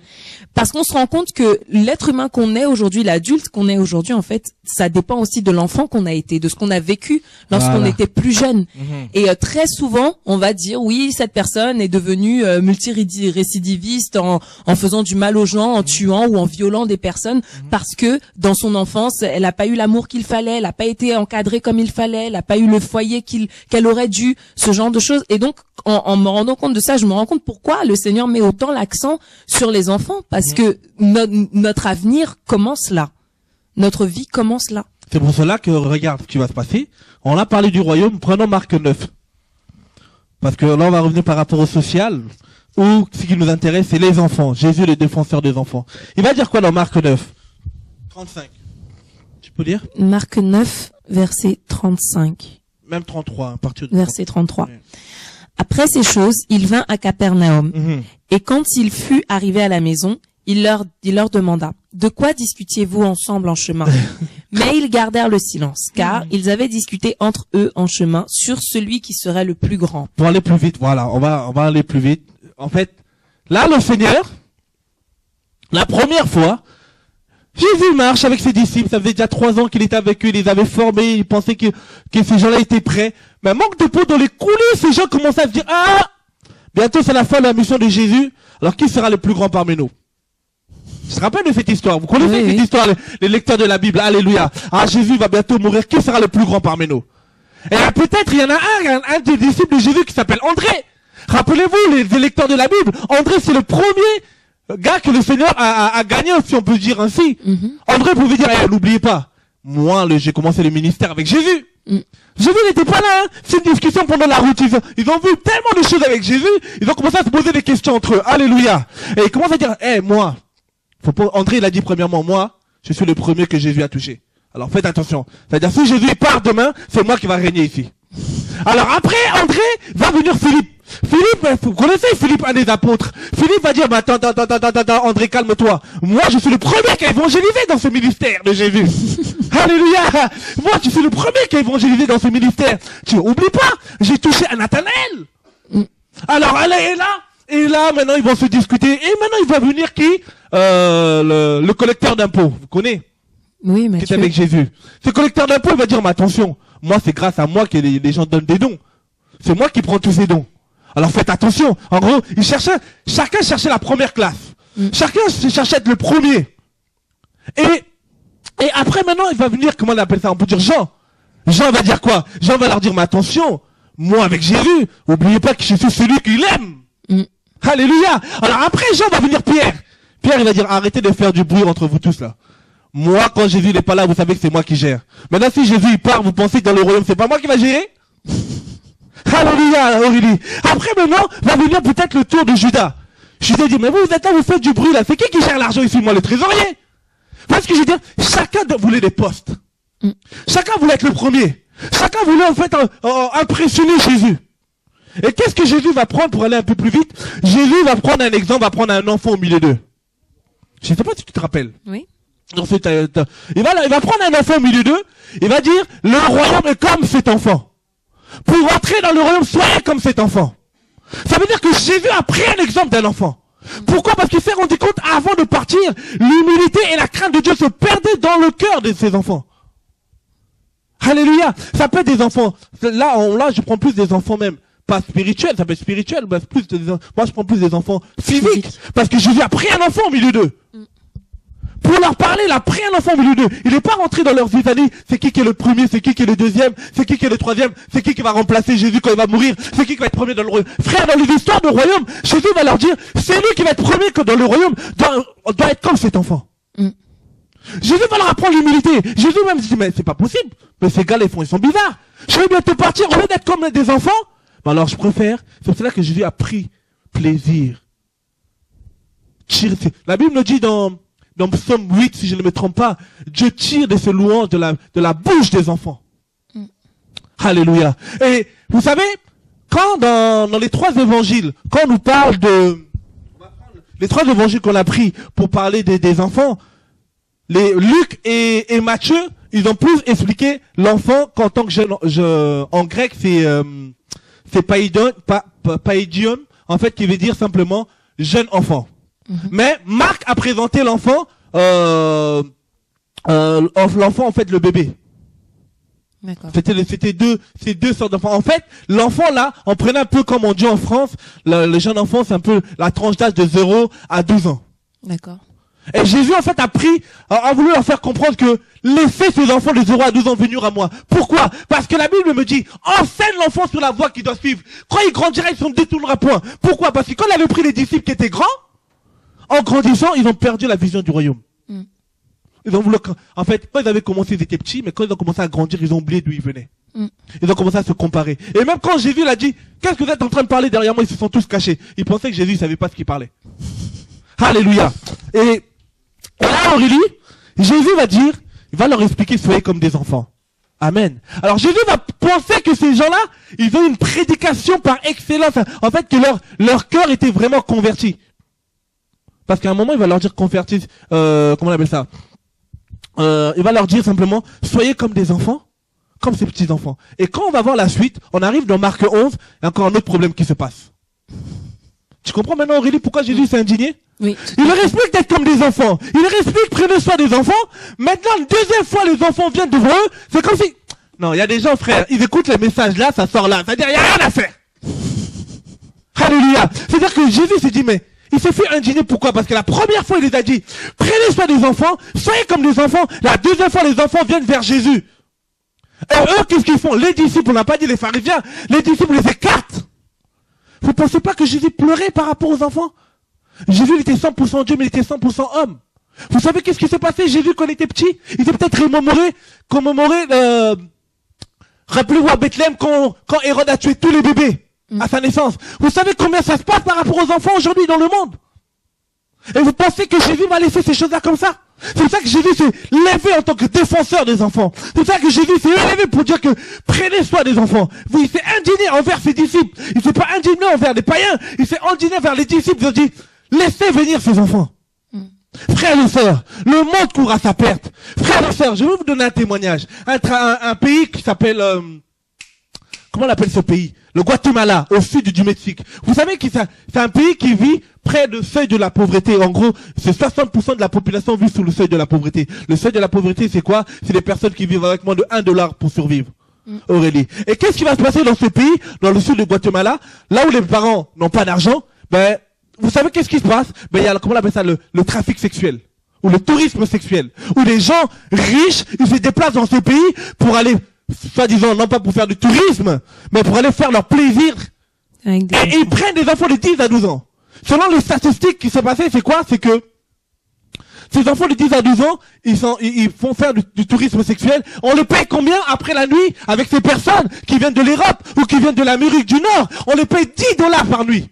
Parce qu'on se rend compte que l'être humain qu'on est aujourd'hui, l'adulte qu'on est aujourd'hui, en fait, ça dépend aussi de l'enfant qu'on a été, de ce qu'on a vécu lorsqu'on était plus jeune. Et très souvent, on va dire, oui, cette personne est devenue multirécidiviste en faisant du mal aux gens, en tuant ou en violant des personnes, parce que dans son enfance, elle n'a pas eu l'amour qu'il fallait, elle n'a pas été encadrée comme il fallait, elle n'a pas eu le foyer qu'elle aurait dû, ce genre de choses. Et donc, en me rendant compte de ça, je me rends compte pourquoi le Seigneur met autant l'accent sur les enfants, parce que notre avenir commence là. Notre vie commence là. C'est pour cela que, regarde ce qui va se passer. On a parlé du royaume, prenons Marc 9. Parce que là, on va revenir par rapport au social, où ce qui nous intéresse, c'est les enfants. Jésus, le défenseur des enfants. Il va dire quoi dans Marc 9? 35. Tu peux lire? Marc 9, verset 35. Même 33, à partir de verset 33. Ouais. Après ces choses, il vint à Capernaum. Et quand il fut arrivé à la maison, il leur demanda, de quoi discutiez-vous ensemble en chemin? Mais ils gardèrent le silence, car ils avaient discuté entre eux en chemin sur celui qui serait le plus grand. Pour aller plus vite, voilà, on va aller plus vite. En fait, là, le Seigneur, la première fois, Jésus marche avec ses disciples, ça faisait déjà 3 ans qu'il était avec eux, il les avait formés, il pensait que ces gens-là étaient prêts. Mais manque de peau dans les coulisses, ces gens commencent à se dire, ah, bientôt c'est la fin de la mission de Jésus, alors qui sera le plus grand parmi nous? Je me rappelle de cette histoire, vous connaissez cette histoire, les lecteurs de la Bible, alléluia. Ah, Jésus va bientôt mourir, qui sera le plus grand parmi nous? Et là, peut-être il y en a un des disciples de Jésus qui s'appelle André. Rappelez-vous, les lecteurs de la Bible, André c'est le premier gars que le Seigneur a gagné, si on peut dire ainsi. André pouvait dire, n'oubliez pas, moi j'ai commencé le ministère avec Jésus. Jésus n'était pas là, hein. C'est une discussion pendant la route. Ils ont vu tellement de choses avec Jésus, ils ont commencé à se poser des questions entre eux. Alléluia. Et ils commencent à dire, moi, André il a dit premièrement, moi, je suis le premier que Jésus a touché. Alors faites attention. C'est-à-dire si Jésus part demain, c'est moi qui va régner ici. Alors après, André va venir Philippe. Philippe, vous connaissez Philippe, un des apôtres. Philippe va dire, bah, attends, André, calme-toi. Moi, je suis le premier qui a évangélisé dans ce ministère de Jésus. Alléluia. Moi, je suis le premier qui a évangélisé dans ce ministère. Tu oublies pas, j'ai touché un Nathanaël. Alors, elle est là. Et là, maintenant, ils vont se discuter. Et maintenant, il va venir qui? Le collecteur d'impôts. Vous connaissez? Oui, Mathieu. Qui est avec Jésus. Ce collecteur d'impôts, il va dire, mais attention, moi, c'est grâce à moi que les gens donnent des dons. C'est moi qui prends tous ces dons. Alors faites attention. En gros, chacun cherchait la première classe. Chacun cherchait être le premier. Et après, maintenant, il va venir, comment on appelle ça? On peut dire Jean. Jean va dire quoi? Jean va leur dire, mais attention, moi avec Jésus, oubliez pas que je suis celui qu'il aime. Alléluia. Alors après, Jean va venir Pierre. Pierre, il va dire, arrêtez de faire du bruit entre vous tous là. Moi, quand Jésus n'est pas là, vous savez que c'est moi qui gère. Maintenant, si Jésus il part, vous pensez que dans le royaume, c'est pas moi qui va gérer? Alléluia, Aurélie. Après, maintenant, va venir peut-être le tour de Judas. Judas dit, mais vous êtes là, vous faites du bruit là. C'est qui gère l'argent ici? Moi, le trésorier. Parce que je veux dire, chacun voulait des postes. Chacun voulait être le premier. Chacun voulait en fait impressionner Jésus. Et qu'est-ce que Jésus va prendre pour aller un peu plus vite? Jésus va prendre un exemple, va prendre un enfant au milieu d'eux. Je ne sais pas si tu te rappelles. Oui. Ensuite, il va prendre un enfant au milieu d'eux. Il va dire, le royaume est comme cet enfant. Pour entrer dans le royaume, soyez comme cet enfant. Ça veut dire que Jésus a pris un exemple d'un enfant. Pourquoi? Parce qu'il s'est rendu compte, avant de partir, l'humilité et la crainte de Dieu se perdaient dans le cœur de ses enfants. Alléluia. Ça peut être des enfants. Là, je prends plus des enfants même. Pas spirituels, ça peut être spirituel. Moi, je prends plus des enfants physiques. Parce que Jésus a pris un enfant au milieu d'eux. Pour leur parler, il a pris un enfant au milieu d'eux. Il n'est pas rentré dans leur vie, il a dit, c'est qui est le premier, c'est qui est le deuxième, c'est qui est le troisième, c'est qui va remplacer Jésus quand il va mourir, c'est qui va être premier dans le royaume. Frère, dans les histoires de royaume, Jésus va leur dire, c'est lui qui va être premier dans le royaume, doit être comme cet enfant. Jésus va leur apprendre l'humilité. Jésus même dit, mais c'est pas possible. Mais ces gars, ils sont bizarres. Je vais bientôt partir, au lieu d'être comme des enfants. Mais alors, je préfère, c'est pour cela que Jésus a pris plaisir. La Bible nous dit dans Psaume 8, si je ne me trompe pas, Dieu tire de ses louanges de la bouche des enfants. Alléluia. Et vous savez, quand dans les trois évangiles, quand on nous parle les trois évangiles qu'on a pris pour parler des enfants, Luc et Matthieu, ils ont plus expliqué l'enfant qu'en tant que jeune, en grec, c'est païdion, en fait, qui veut dire simplement jeune enfant. Mais Marc a présenté l'enfant, l'enfant en fait le bébé. D'accord. C'était ces deux sortes d'enfants. En fait, l'enfant là, on prenait un peu comme on dit en France, le jeune enfant, c'est un peu la tranche d'âge de 0 à 12 ans. D'accord. Et Jésus en fait a voulu leur faire comprendre que laissez ces enfants de 0 à 12 ans venir à moi. Pourquoi? Parce que la Bible me dit, enseigne l'enfant sur la voie qu'il doit suivre. Quand il grandira, il ne se détournera point. Pourquoi? Parce que quand il avait pris les disciples qui étaient grands, en grandissant, ils ont perdu la vision du royaume. Ils ont voulu, en fait, quand ils avaient commencé, ils étaient petits, mais quand ils ont commencé à grandir, ils ont oublié d'où ils venaient. Ils ont commencé à se comparer. Et même quand Jésus l'a dit, qu'est-ce que vous êtes en train de parler derrière moi, ils se sont tous cachés. Ils pensaient que Jésus ne savait pas ce qu'il parlait. Alléluia. Et là, Aurélie, Jésus va dire, il va leur expliquer, soyez comme des enfants. Amen. Alors Jésus va penser que ces gens-là, ils ont une prédication par excellence. En fait, que leur cœur était vraiment converti. Parce qu'à un moment, il va leur dire converti, comment on appelle ça? Il va leur dire simplement, soyez comme des enfants, comme ces petits enfants. Et quand on va voir la suite, on arrive dans Marc 11, il y a encore un autre problème qui se passe. Tu comprends maintenant, Aurélie, pourquoi Jésus s'est indigné? Oui. Il leur explique d'être comme des enfants. Il leur explique, prenez soin des enfants. Maintenant, la deuxième fois, les enfants viennent devant eux. C'est comme si... Non, il y a des gens, frère, ils écoutent les messages là, ça sort là. C'est-à-dire, il n'y a rien à faire. Alléluia. C'est-à-dire que Jésus s'est dit, mais il s'est fait indigner. Pourquoi? Parce que la première fois, il les a dit, prenez soin des enfants, soyez comme des enfants. La deuxième fois, les enfants viennent vers Jésus. Et eux, qu'est-ce qu'ils font? Les disciples, on n'a pas dit les pharisiens, les disciples les écartent. Vous pensez pas que Jésus pleurait par rapport aux enfants? Jésus, il était 100% Dieu, mais il était 100% homme. Vous savez qu'est-ce qui s'est passé? Jésus, quand il était petit, il était peut-être commémoré, rappelez-vous à Bethléem, quand Hérode a tué tous les bébés à sa naissance. Vous savez combien ça se passe par rapport aux enfants aujourd'hui dans le monde? Et vous pensez que Jésus va laisser ces choses-là comme ça? C'est pour ça que Jésus s'est levé en tant que défenseur des enfants. C'est pour ça que Jésus s'est élevé pour dire que prenez soin des enfants. Il s'est indigné envers ses disciples. Il s'est pas indigné envers les païens. Il s'est indigné envers les disciples. Il a dit, laissez venir ces enfants. Frères et sœurs, le monde court à sa perte. Frères et sœurs, je vais vous donner un témoignage. Un pays qui s'appelle... comment on appelle ce pays? Le Guatemala, au sud du Mexique. Vous savez que c'est un pays qui vit près du seuil de la pauvreté. En gros, c'est 60% de la population vit sous le seuil de la pauvreté. Le seuil de la pauvreté, c'est quoi? C'est des personnes qui vivent avec moins de $1 pour survivre. Aurélie. Et qu'est-ce qui va se passer dans ce pays, dans le sud du Guatemala, là où les parents n'ont pas d'argent? Ben, vous savez qu'est-ce qui se passe? Ben, il y a, comment on appelle ça, le trafic sexuel. Ou le tourisme sexuel. Où les gens riches, ils se déplacent dans ce pays pour aller, soi-disant, non pas pour faire du tourisme, mais pour aller faire leur plaisir. Et ils prennent des enfants de 10 à 12 ans. Selon les statistiques qui sont passées, c'est quoi? C'est que ces enfants de 10 à 12 ans, ils font faire du tourisme sexuel. On les paye combien après la nuit avec ces personnes qui viennent de l'Europe ou qui viennent de l'Amérique du Nord? On les paye $10 par nuit.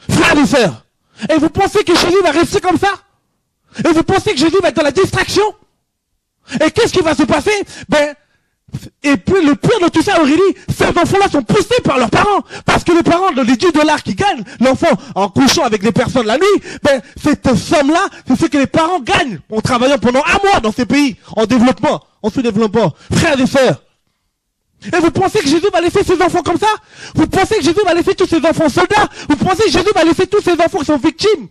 Frères et sœurs. Et vous pensez que Jésus va rester comme ça? Et vous pensez que Jésus va être dans la distraction? Et qu'est-ce qui va se passer? Ben, et puis le pire de tout ça, Aurélie, ces enfants-là sont poussés par leurs parents. Parce que les parents, dans les $10 qu'ils gagnent, l'enfant, en couchant avec des personnes la nuit, ben, cette somme-là, c'est ce que les parents gagnent en travaillant pendant un mois dans ces pays, en développement, en sous-développement. Frères et sœurs. Et vous pensez que Jésus va laisser ses enfants comme ça? Vous pensez que Jésus va laisser tous ses enfants soldats? Vous pensez que Jésus va laisser tous ses enfants qui sont victimes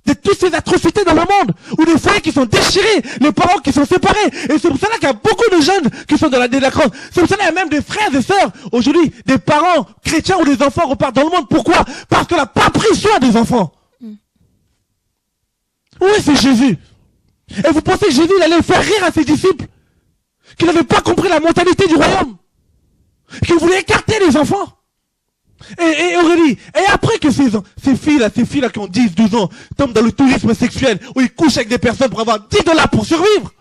de toutes ces atrocités dans le monde, ou des foyers qui sont déchirés, les parents qui sont séparés? Et c'est pour cela qu'il y a beaucoup de jeunes qui sont dans la délinquance. C'est pour cela qu'il y a même des frères et sœurs, aujourd'hui, des parents chrétiens où les enfants repartent dans le monde. Pourquoi? Parce qu'on n'a pas pris soin des enfants. Oui, c'est Jésus. Et vous pensez que Jésus il allait faire rire à ses disciples? Qu'il n'avait pas compris la mentalité du royaume? Qu'il voulait écarter les enfants? Et Aurélie, et après que ces filles-là qui ont 10, 12 ans, tombent dans le tourisme sexuel, où ils couchent avec des personnes pour avoir $10 pour survivre.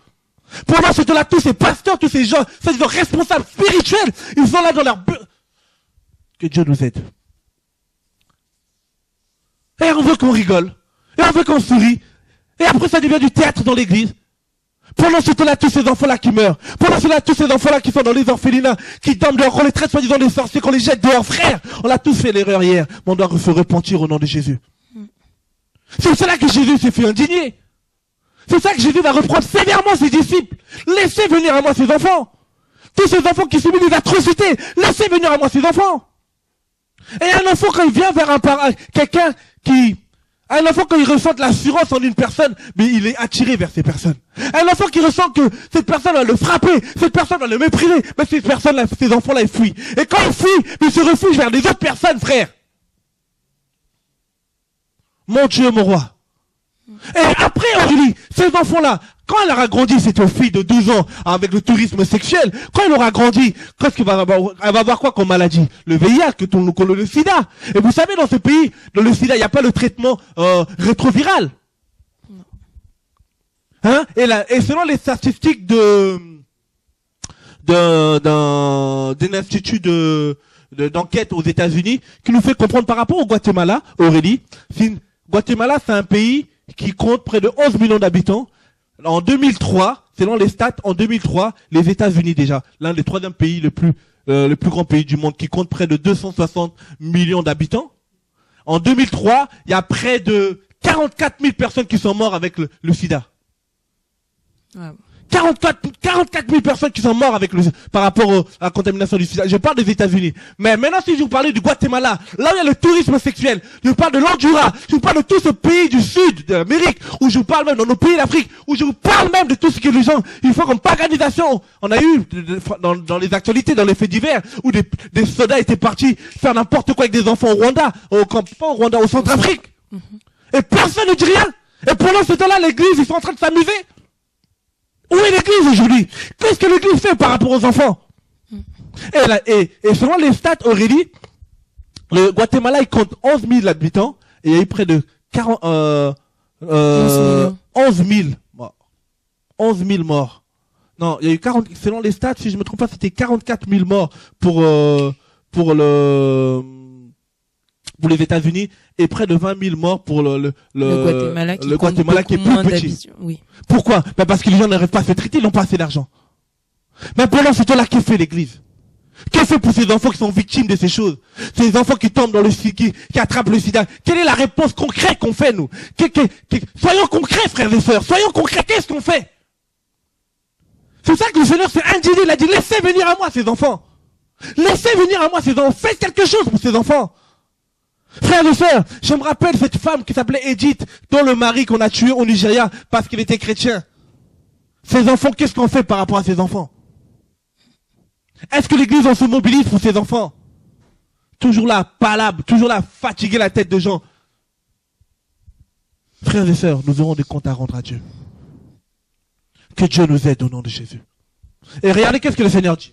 Pour moi, là tous ces pasteurs, tous ces gens, ces responsables spirituels, ils sont là dans leur... Que Dieu nous aide. Et on veut qu'on rigole. Et on veut qu'on sourit. Et après, ça devient du théâtre dans l'église. Pendant ce temps-là, tous ces enfants-là qui meurent. Pendant ce temps-là, tous ces enfants-là qui sont dans les orphelinats, qui dorment dehors, qu'on les traite soi-disant des sorciers, qu'on les jette dehors. Frère, on a tous fait l'erreur hier. Mais on doit se repentir au nom de Jésus. C'est pour cela que Jésus s'est fait indigner. C'est pour ça que Jésus va reprendre sévèrement ses disciples. Laissez venir à moi ces enfants. Tous ces enfants qui subissent des atrocités, laissez venir à moi ces enfants. Et un enfant, quand il vient vers quelqu'un qui... Un enfant, quand il ressent de l'assurance en une personne, mais il est attiré vers ces personnes. Un enfant qui ressent que cette personne va le frapper, cette personne va le mépriser, mais ces personnes-là, ces enfants-là, ils fuient. Et quand ils fuient, ils se réfugient vers les autres personnes, frère. Mon Dieu, mon roi. Et après, Aurélie, ces enfants-là, quand elle aura grandi, cette fille de 12 ans, avec le tourisme sexuel, quand elle aura grandi, qu'est-ce qu'elle va avoir? Elle va avoir quoi comme maladie? Le VIH, le sida. Et vous savez, dans ce pays, dans le sida, il n'y a pas le traitement rétroviral. Hein? Et selon les statistiques d'un institut d'enquête aux États-Unis, qui nous fait comprendre par rapport au Guatemala, Aurélie, Guatemala, c'est un pays qui compte près de 11 millions d'habitants. En 2003, selon les stats, en 2003, les États-Unis déjà, l'un des troisième pays le plus grand pays du monde, qui compte près de 260 millions d'habitants. En 2003, il y a près de 44 000 personnes qui sont mortes avec le sida. Ouais. 44 000 personnes qui sont mortes avec par rapport à la contamination du sida. Je parle des États-Unis. Mais maintenant, si je vous parlais du Guatemala, là où il y a le tourisme sexuel, je vous parle de l'Honduras, je vous parle de tout ce pays du sud de l'Amérique, où je vous parle même dans nos pays d'Afrique, où je vous parle même de tout ce que les gens, ils font comme paganisation. On a eu, dans les actualités, dans les faits divers, où des soldats étaient partis faire n'importe quoi avec des enfants au Rwanda, pas au Rwanda, au Centrafrique. Et personne ne dit rien. Et pendant ce temps-là, l'église, ils sont en train de s'amuser. Où est l'église aujourd'hui? Qu'est-ce que l'église fait par rapport aux enfants? Et selon les stats, Aurélie, le Guatemala, il compte 11 000 habitants, et il y a eu près de 11 000 morts. Non, il y a eu selon les stats, si je me trompe pas, c'était 44 000 morts pour pour les États-Unis et près de 20 000 morts pour le Guatemala qui est plus petit. Oui. Pourquoi? Parce que les gens n'arrivent pas à se traiter, ils n'ont pas assez d'argent. Mais pendant ce temps-là, qu'est-ce que fait l'Église? Qu'est-ce que fait pour ces enfants qui sont victimes de ces choses? Ces enfants qui tombent dans le sida, qui attrapent le sida. Quelle est la réponse concrète qu'on fait, nous? Soyons concrets, frères et sœurs. Soyons concrets. Qu'est-ce qu'on fait? C'est ça que le Seigneur s'est indigné. Il a dit, laissez venir à moi ces enfants. Laissez venir à moi ces enfants. Faites quelque chose pour ces enfants. Frères et sœurs, je me rappelle cette femme qui s'appelait Edith, dont le mari qu'on a tué au Nigeria parce qu'il était chrétien. Ces enfants, qu'est-ce qu'on fait par rapport à ces enfants? Est-ce que l'église, on se mobilise pour ces enfants? Toujours là, palabre, toujours là, fatiguer la tête de gens. Frères et sœurs, nous aurons des comptes à rendre à Dieu. Que Dieu nous aide au nom de Jésus. Et regardez qu'est-ce que le Seigneur dit.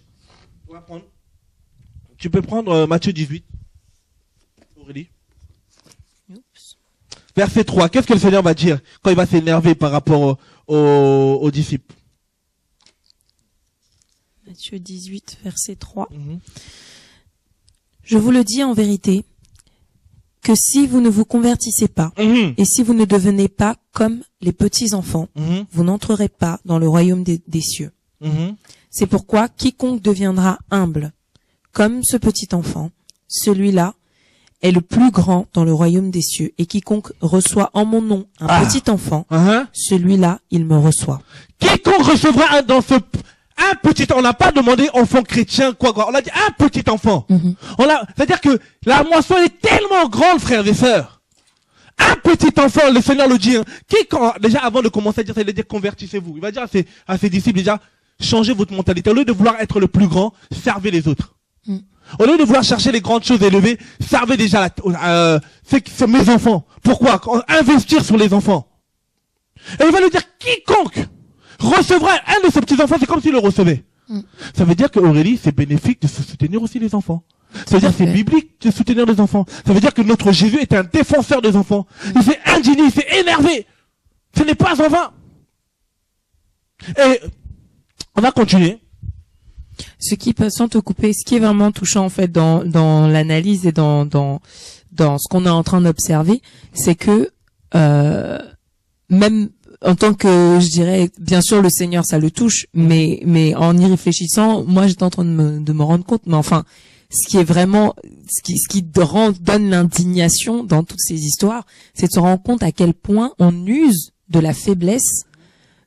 Tu peux prendre Matthieu 18. Aurélie. Verset 3. Qu'est-ce que le Seigneur va dire quand il va s'énerver par rapport aux disciples? Matthieu 18, verset 3. Je vous le dis en vérité, que si vous ne vous convertissez pas, et si vous ne devenez pas comme les petits enfants, vous n'entrerez pas dans le royaume des cieux. C'est pourquoi quiconque deviendra humble, comme ce petit enfant, celui-là est le plus grand dans le royaume des cieux. Et quiconque reçoit en mon nom un petit enfant, celui-là, il me reçoit. Quiconque recevra un petit, on n'a pas demandé enfant chrétien, quoi. On a dit un petit enfant. C'est-à-dire que la moisson est tellement grande, frères et sœurs. Un petit enfant, le Seigneur le dit, déjà avant de commencer à dire ça, il va dire convertissez-vous. Il va dire à ses disciples déjà, changez votre mentalité. Au lieu de vouloir être le plus grand, servez les autres. Au lieu de vouloir chercher les grandes choses élevées, servez déjà c'est mes enfants. Pourquoi? Investir sur les enfants. Et il va lui dire, quiconque recevra un de ses petits enfants, c'est comme s'il le recevait. Ça veut dire que Aurélie, c'est bénéfique de soutenir aussi les enfants. Ça veut dire que c'est biblique de soutenir les enfants. Ça veut dire que notre Jésus est un défenseur des enfants. Il s'est indigné, il s'est énervé. Ce n'est pas en vain. Et on va continuer. Ce qui peut, sans te couper, ce qui est vraiment touchant en fait dans l'analyse et dans ce qu'on est en train d'observer, c'est que même en tant que, je dirais, bien sûr le Seigneur ça le touche, mais en y réfléchissant, moi j'étais en train de me rendre compte, mais enfin, ce qui est vraiment, ce qui donne l'indignation dans toutes ces histoires, c'est de se rendre compte à quel point on use de la faiblesse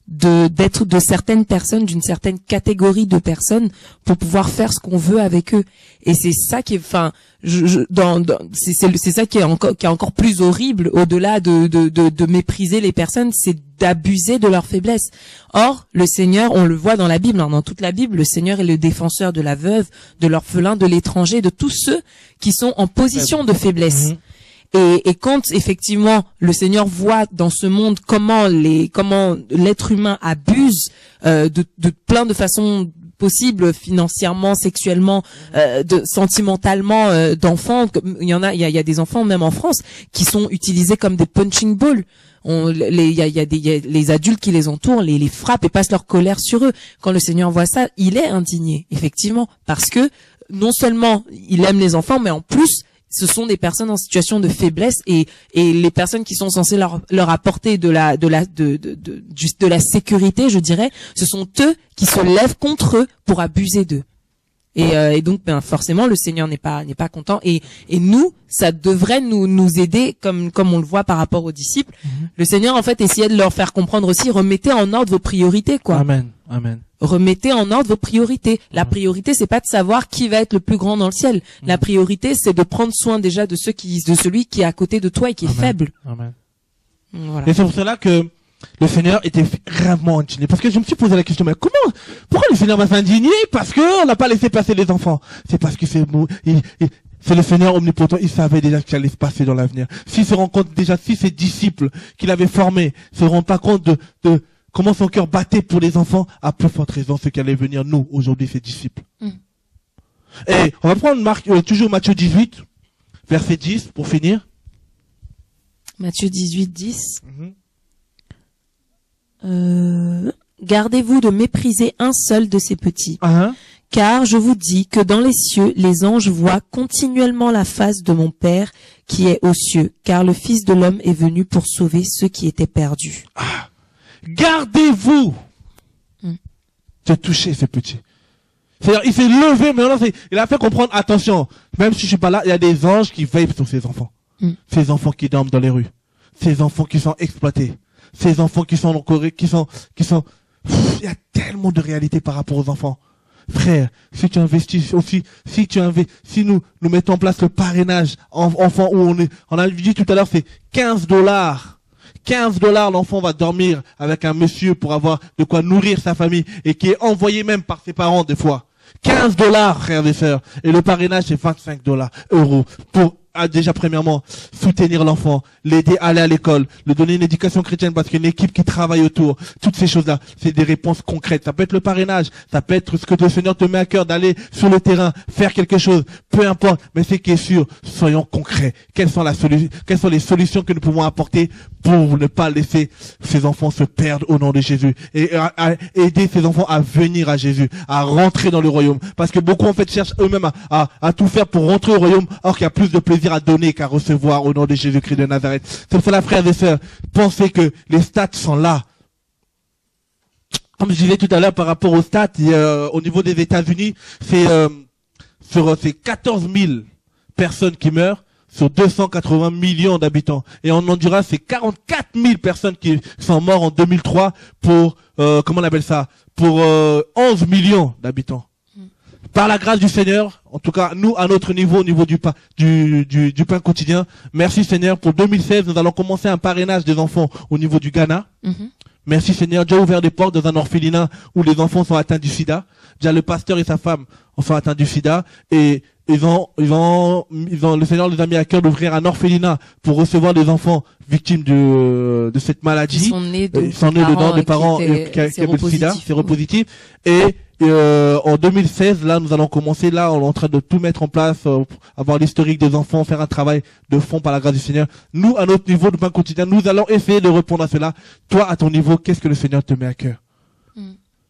d'être de certaines personnes, d'une certaine catégorie de personnes pour pouvoir faire ce qu'on veut avec eux. Et c'est ça qui est, enfin, c'est ça qui est encore plus horrible au-delà de mépriser les personnes, c'est d'abuser de leur faiblesse. Or, le Seigneur, on le voit dans la Bible, dans toute la Bible, le Seigneur est le défenseur de la veuve, de l'orphelin, de l'étranger, de tous ceux qui sont en position de faiblesse. Et quand effectivement le Seigneur voit dans ce monde comment l'être humain abuse de plein de façons possibles, financièrement, sexuellement, sentimentalement, d'enfants, il y a des enfants même en France qui sont utilisés comme des punching balls. Il y a les adultes qui les entourent, les frappent et passent leur colère sur eux. Quand le Seigneur voit ça, il est indigné, effectivement, parce que non seulement il aime les enfants, mais en plus ce sont des personnes en situation de faiblesse et les personnes qui sont censées leur apporter de la sécurité, je dirais, ce sont eux qui se lèvent contre eux pour abuser d'eux. Et donc, forcément, le Seigneur n'est pas content. Et nous, ça devrait nous aider, comme on le voit par rapport aux disciples. Le Seigneur, en fait, essayait de leur faire comprendre aussi, remettez en ordre vos priorités, quoi. Amen, amen. Remettez en ordre vos priorités. La priorité, c'est pas de savoir qui va être le plus grand dans le ciel. La priorité, c'est de prendre soin déjà de celui qui est à côté de toi et qui est faible. Amen. Voilà. Et c'est pour cela que le Seigneur était gravement indigné. Parce que je me suis posé la question, mais pourquoi le Seigneur va s'indigner? Parce que on n'a pas laissé passer les enfants. C'est parce que c'est le Seigneur omnipotent. Il savait déjà ce qui allait se passer dans l'avenir. S'il se rend compte déjà, si ses disciples qu'il avait formés se rendent pas compte de comment son cœur battait pour les enfants, à plus forte raison ce qui allait venir nous, aujourd'hui, ses disciples. Et on va prendre toujours Matthieu 18, verset 10, pour finir. Matthieu 18, 10. Gardez-vous de mépriser un seul de ces petits. Car je vous dis que dans les cieux, les anges voient continuellement la face de mon Père qui est aux cieux, car le Fils de l'homme est venu pour sauver ceux qui étaient perdus. Ah, gardez-vous de toucher ce petit. C'est-à-dire, il s'est levé, mais non, il a fait comprendre, attention, même si je suis pas là, il y a des anges qui veillent sur ces enfants. Ces enfants qui dorment dans les rues. Ces enfants qui sont exploités. Ces enfants qui sont en Corée, qui sont, il y a tellement de réalités par rapport aux enfants. Frère, si tu investis aussi, si nous mettons en place le parrainage enfant où on a dit tout à l'heure, c'est $15. $15, l'enfant va dormir avec un monsieur pour avoir de quoi nourrir sa famille et qui est envoyé même par ses parents des fois. $15, frères et sœurs. Et le parrainage, c'est €25 pour, déjà, premièrement, soutenir l'enfant, l'aider à aller à l'école, lui donner une éducation chrétienne parce qu'il y a une équipe qui travaille autour. Toutes ces choses-là, c'est des réponses concrètes. Ça peut être le parrainage, ça peut être ce que le Seigneur te met à cœur d'aller sur le terrain, faire quelque chose, peu importe. Mais c'est qui est sûr, soyons concrets. Quelles sont les solutions que nous pouvons apporter pour ne pas laisser ces enfants se perdre au nom de Jésus et à aider ces enfants à venir à Jésus, à rentrer dans le royaume. Parce que beaucoup en fait cherchent eux-mêmes à tout faire pour rentrer au royaume, alors qu'il y a plus de plaisir à donner qu'à recevoir au nom de Jésus-Christ de Nazareth. C'est pour cela, frères et sœurs, pensez que les stats sont là. Comme je disais tout à l'heure par rapport aux stats, au niveau des États-Unis, c'est sur ces 14 000 personnes qui meurent sur 280 millions d'habitants. Et en Honduras, c'est 44 000 personnes qui sont mortes en 2003 pour, comment on appelle ça, pour 11 millions d'habitants. Par la grâce du Seigneur, en tout cas, nous, à notre niveau, au niveau du pain quotidien, merci Seigneur, pour 2016, nous allons commencer un parrainage des enfants au niveau du Ghana. Merci Seigneur, Dieu a ouvert des portes dans un orphelinat où les enfants sont atteints du sida. Déjà, le pasteur et sa femme sont atteints du sida et le Seigneur les a mis à cœur d'ouvrir un orphelinat pour recevoir des enfants victimes de cette maladie. Ils sont nés dedans, des parents qui avaient le sida, séropositif. Et en 2016, là, nous allons commencer, là, on est en train de tout mettre en place, avoir l'historique des enfants, faire un travail de fond par la grâce du Seigneur. Nous, à notre niveau de pain quotidien, nous allons essayer de répondre à cela. Toi, à ton niveau, qu'est-ce que le Seigneur te met à cœur?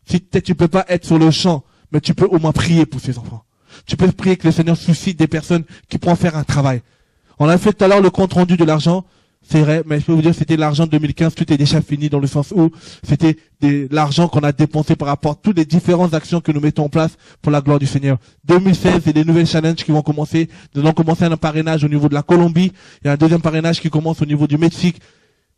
Si peut-être tu peux pas être sur le champ, mais tu peux au moins prier pour ces enfants. Tu peux prier que le Seigneur suscite des personnes qui pourront faire un travail. On a fait tout à l'heure le compte rendu de l'argent. C'est vrai, mais je peux vous dire, c'était l'argent de 2015, tout est déjà fini dans le sens où c'était l'argent qu'on a dépensé par rapport à toutes les différentes actions que nous mettons en place pour la gloire du Seigneur. 2016, c'est des nouvelles challenges qui vont commencer. Nous allons commencer un parrainage au niveau de la Colombie. Il y a un deuxième parrainage qui commence au niveau du Mexique.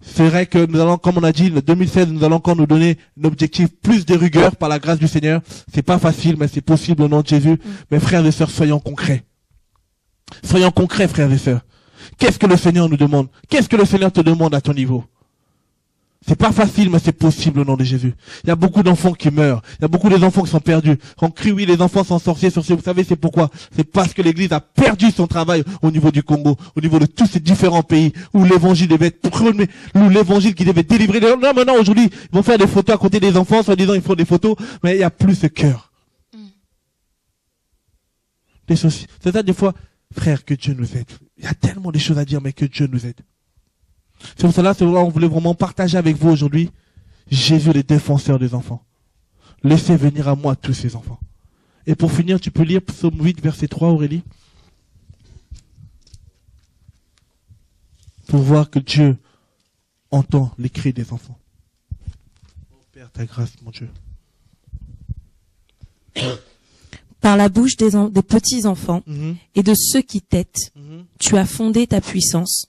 C'est vrai que nous allons, comme on a dit, le 2016, nous allons encore nous donner un objectif plus de rigueur par la grâce du Seigneur. C'est pas facile, mais c'est possible au nom de Jésus. Mais frères et sœurs, soyons concrets. Soyons concrets, frères et sœurs. Qu'est-ce que le Seigneur nous demande? Qu'est-ce que le Seigneur te demande à ton niveau? C'est pas facile, mais c'est possible au nom de Jésus. Il y a beaucoup d'enfants qui meurent. Il y a beaucoup d'enfants qui sont perdus. On crie, oui, les enfants sont sorciers. Vous savez, c'est pourquoi? C'est parce que l'Église a perdu son travail au niveau du Congo, au niveau de tous ces différents pays où l'Évangile devait être prôné, où l'Évangile qui devait être délivré. Là, maintenant, aujourd'hui, ils vont faire des photos à côté des enfants, soi disant ils font des photos, mais il n'y a plus ce cœur. C'est ça, des fois, frère, que Dieu nous aide. Il y a tellement de choses à dire, mais que Dieu nous aide. C'est pour cela, on voulait vraiment partager avec vous aujourd'hui Jésus, le défenseur des enfants. Laissez venir à moi tous ces enfants. Et pour finir, tu peux lire Psaume 8, verset 3, Aurélie. Pour voir que Dieu entend les cris des enfants. Oh Père, ta grâce, mon Dieu. Par la bouche des petits enfants et de ceux qui t'aident, tu as fondé ta puissance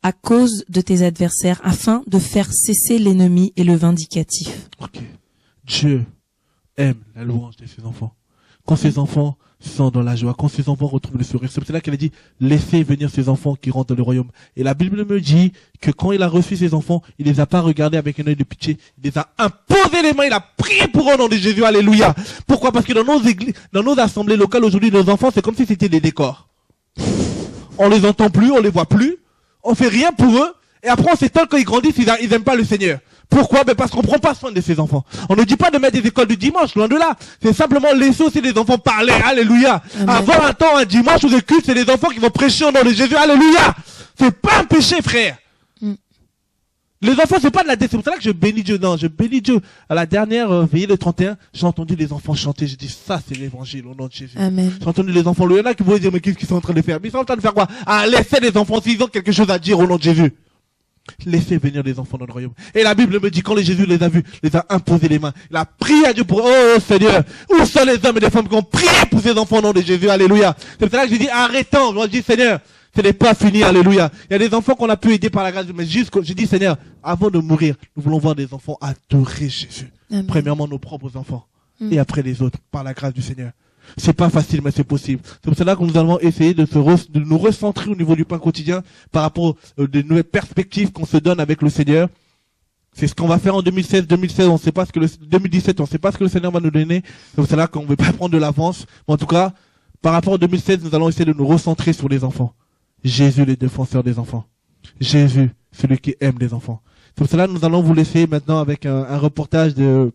à cause de tes adversaires, afin de faire cesser l'ennemi et le vindicatif. Ok. Dieu aime la louange de ses enfants. Quand ses enfants sont dans la joie, quand ses enfants retrouvent le sourire, c'est là qu'elle a dit, laissez venir ses enfants qui rentrent dans le royaume. Et la Bible me dit que quand il a reçu ses enfants, il les a pas regardés avec un œil de pitié, il les a imposé les mains, il a prié pour eux au nom de Jésus, alléluia. Pourquoi? Parce que dans nos églises, dans nos assemblées locales aujourd'hui, nos enfants, c'est comme si c'était des décors. On les entend plus, on les voit plus. On fait rien pour eux, et après on s'étonne quand ils grandissent, ils aiment pas le Seigneur. Pourquoi? Ben parce qu'on prend pas soin de ces enfants. On ne dit pas de mettre des écoles du dimanche, loin de là. C'est simplement laisser aussi les enfants parler, alléluia. Amen. Avoir un temps, un dimanche ou des cultes, c'est les enfants qui vont prêcher au nom de Jésus, alléluia. C'est pas un péché, frère. Les enfants, c'est pas de la déception. C'est là que je bénis Dieu. Non, je bénis Dieu. À la dernière veillée de 31, j'ai entendu les enfants chanter. J'ai dit, ça, c'est l'évangile au nom de Jésus. Amen. J'ai entendu les enfants. Il y en a qui vont dire, mais qu'est-ce qu'ils sont en train de faire? Mais ils sont en train de faire quoi? Ah, laissez les enfants s'ils ont quelque chose à dire au nom de Jésus. Laissez venir les enfants dans le royaume. Et la Bible me dit, quand Jésus les a vus, les a imposé les mains. Il a prié à Dieu pour, oh Seigneur, où sont les hommes et les femmes qui ont prié pour ces enfants au nom de Jésus? Alléluia. C'est pour ça que j'ai dit, arrêtons. Moi, je dis, Seigneur, ce n'est pas fini, alléluia. Il y a des enfants qu'on a pu aider par la grâce, mais j'ai dit, Seigneur, avant de mourir, nous voulons voir des enfants adorer Jésus. Amen. Premièrement, nos propres enfants. Et après les autres, par la grâce du Seigneur. C'est pas facile, mais c'est possible. C'est pour cela que nous allons essayer de nous recentrer au niveau du pain quotidien par rapport aux nouvelles perspectives qu'on se donne avec le Seigneur. C'est ce qu'on va faire en 2016, on sait pas ce que 2017, on sait pas ce que le Seigneur va nous donner. C'est pour cela qu'on ne veut pas prendre de l'avance. Mais en tout cas, par rapport à 2016, nous allons essayer de nous recentrer sur les enfants. Jésus, le défenseur des enfants. Jésus, celui qui aime les enfants. C'est pour cela que nous allons vous laisser maintenant avec un reportage de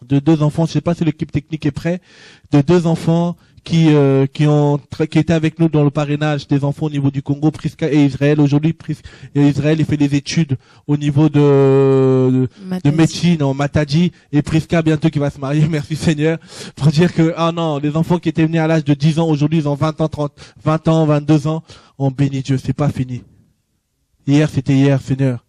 deux enfants, je sais pas si l'équipe technique est prête, de deux enfants qui étaient avec nous dans le parrainage des enfants au niveau du Congo, Priska et Israël. Aujourd'hui, Israël, il fait des études au niveau de médecine en Matadi, et Priska bientôt qui va se marier, merci Seigneur, pour dire que, ah non, les enfants qui étaient venus à l'âge de 10 ans, aujourd'hui, ils ont 20 ans, 22 ans, on bénit Dieu, c'est pas fini. Hier, c'était hier, Seigneur.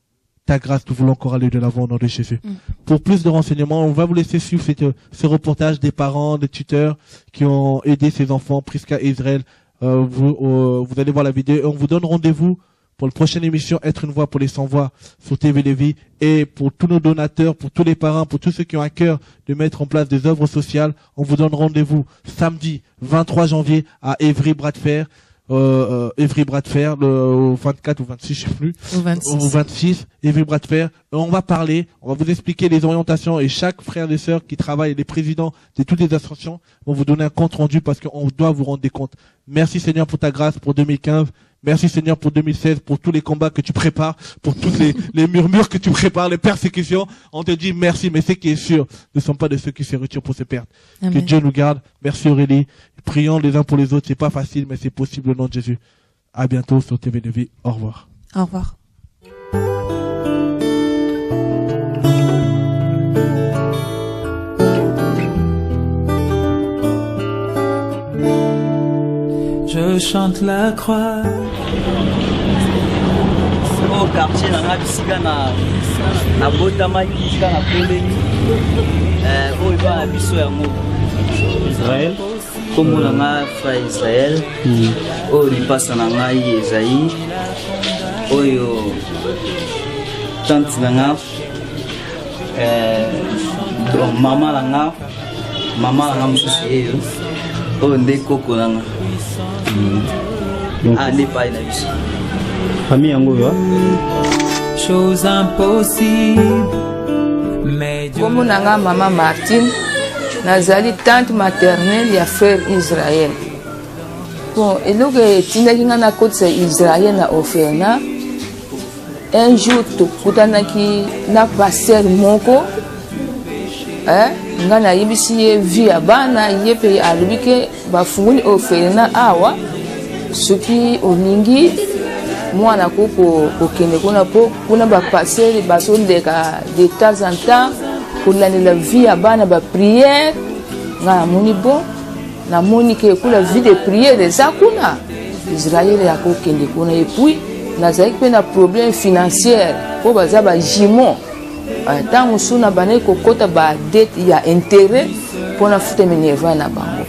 Ta grâce, nous voulons encore aller de l'avant au nom de Jésus. Pour plus de renseignements, on va vous laisser suivre ce reportage des parents, des tuteurs qui ont aidé ces enfants, Priska et Israël. Vous allez voir la vidéo et on vous donne rendez-vous pour la prochaine émission Être une voix pour les sans-voix sur TV Lévis. Et pour tous nos donateurs, pour tous les parents, pour tous ceux qui ont à cœur de mettre en place des œuvres sociales, on vous donne rendez-vous samedi 23 janvier à Évry Bras de Fer. Évry Bras de Fer, au 24 ou 26, je sais plus. Au 26, Évry Bras de Fer. On va parler, on va vous expliquer les orientations et chaque frère et sœur qui travaille, les présidents de toutes les associations vont vous donner un compte rendu parce qu'on doit vous rendre des comptes. Merci Seigneur pour ta grâce pour 2015. Merci Seigneur pour 2016, pour tous les combats que tu prépares, pour tous les murmures que tu prépares, les persécutions. On te dit merci, mais ce qui est sûr ne sont pas de ceux qui se retirent pour se perdre. Amen. Que Dieu nous garde. Merci Aurélie. Prions les uns pour les autres. C'est pas facile, mais c'est possible au nom de Jésus. À bientôt sur TV Lévis. Au revoir. Au revoir. Je chante la croix. Au quartier na bisika na botama bisika na poleni oyo ba biso ya mo Israël comme na nga frère Israël oyo lipasa na ngai Esaïe oyo tante na nga mama na nga mosusu eyo oyo nde koko na nga nde pai na biso famille yango yo chose impossible mais comme nanga maman Martine nazali tante maternelle ya frère Israël bon eloko etindaki nga na kotisa Israël na orphelinat un jour tokutanaki na pasteur moko nga nayebisi ye vie ya bana ye mpe alobi ke bafunguli orphelinat awa soki olingi mwana koko kokende kuna po kuna bapaseri bazoleka de temps en temps kolandela vie ya bana bapriere nga namoni bon namoni ke kula vie de priere eza kuna Israël ya kokende kuna epuis nazalaki mpe na problème financière po baza bajimon ntango mosusu na banai kokota badete ya intérêt mpona futa minerva na bango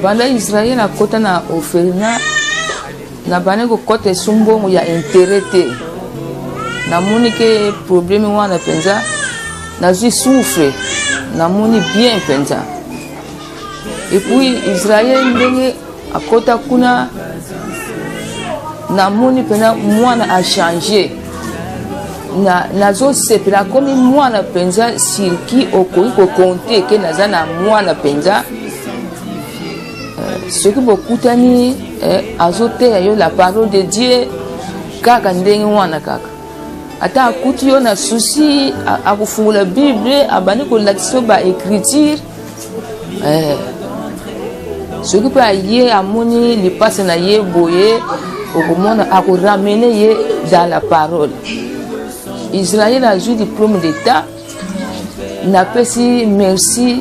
banda Israël akota na orphelinat na bane kokota esumbongo ya intérêt te namoni ke problème wana penza nazwi souffre namoni bien penza et puis Israël ndenge akota kuna namoni penza mwana a changé nazosepela komi mwana penza sirki okoki kokonte ke naza na mwana penza soki bokutani azoteya yo la parole de Dieu kaka ndenge wana kaka ata akuti yo na susi akufungula Bible abandi kolakisa yo baécriture soki mpe aye amoni lipasa na ye boye okomona akoramene ye dans la parole Israël a eu diplôme d'état. Napesi merci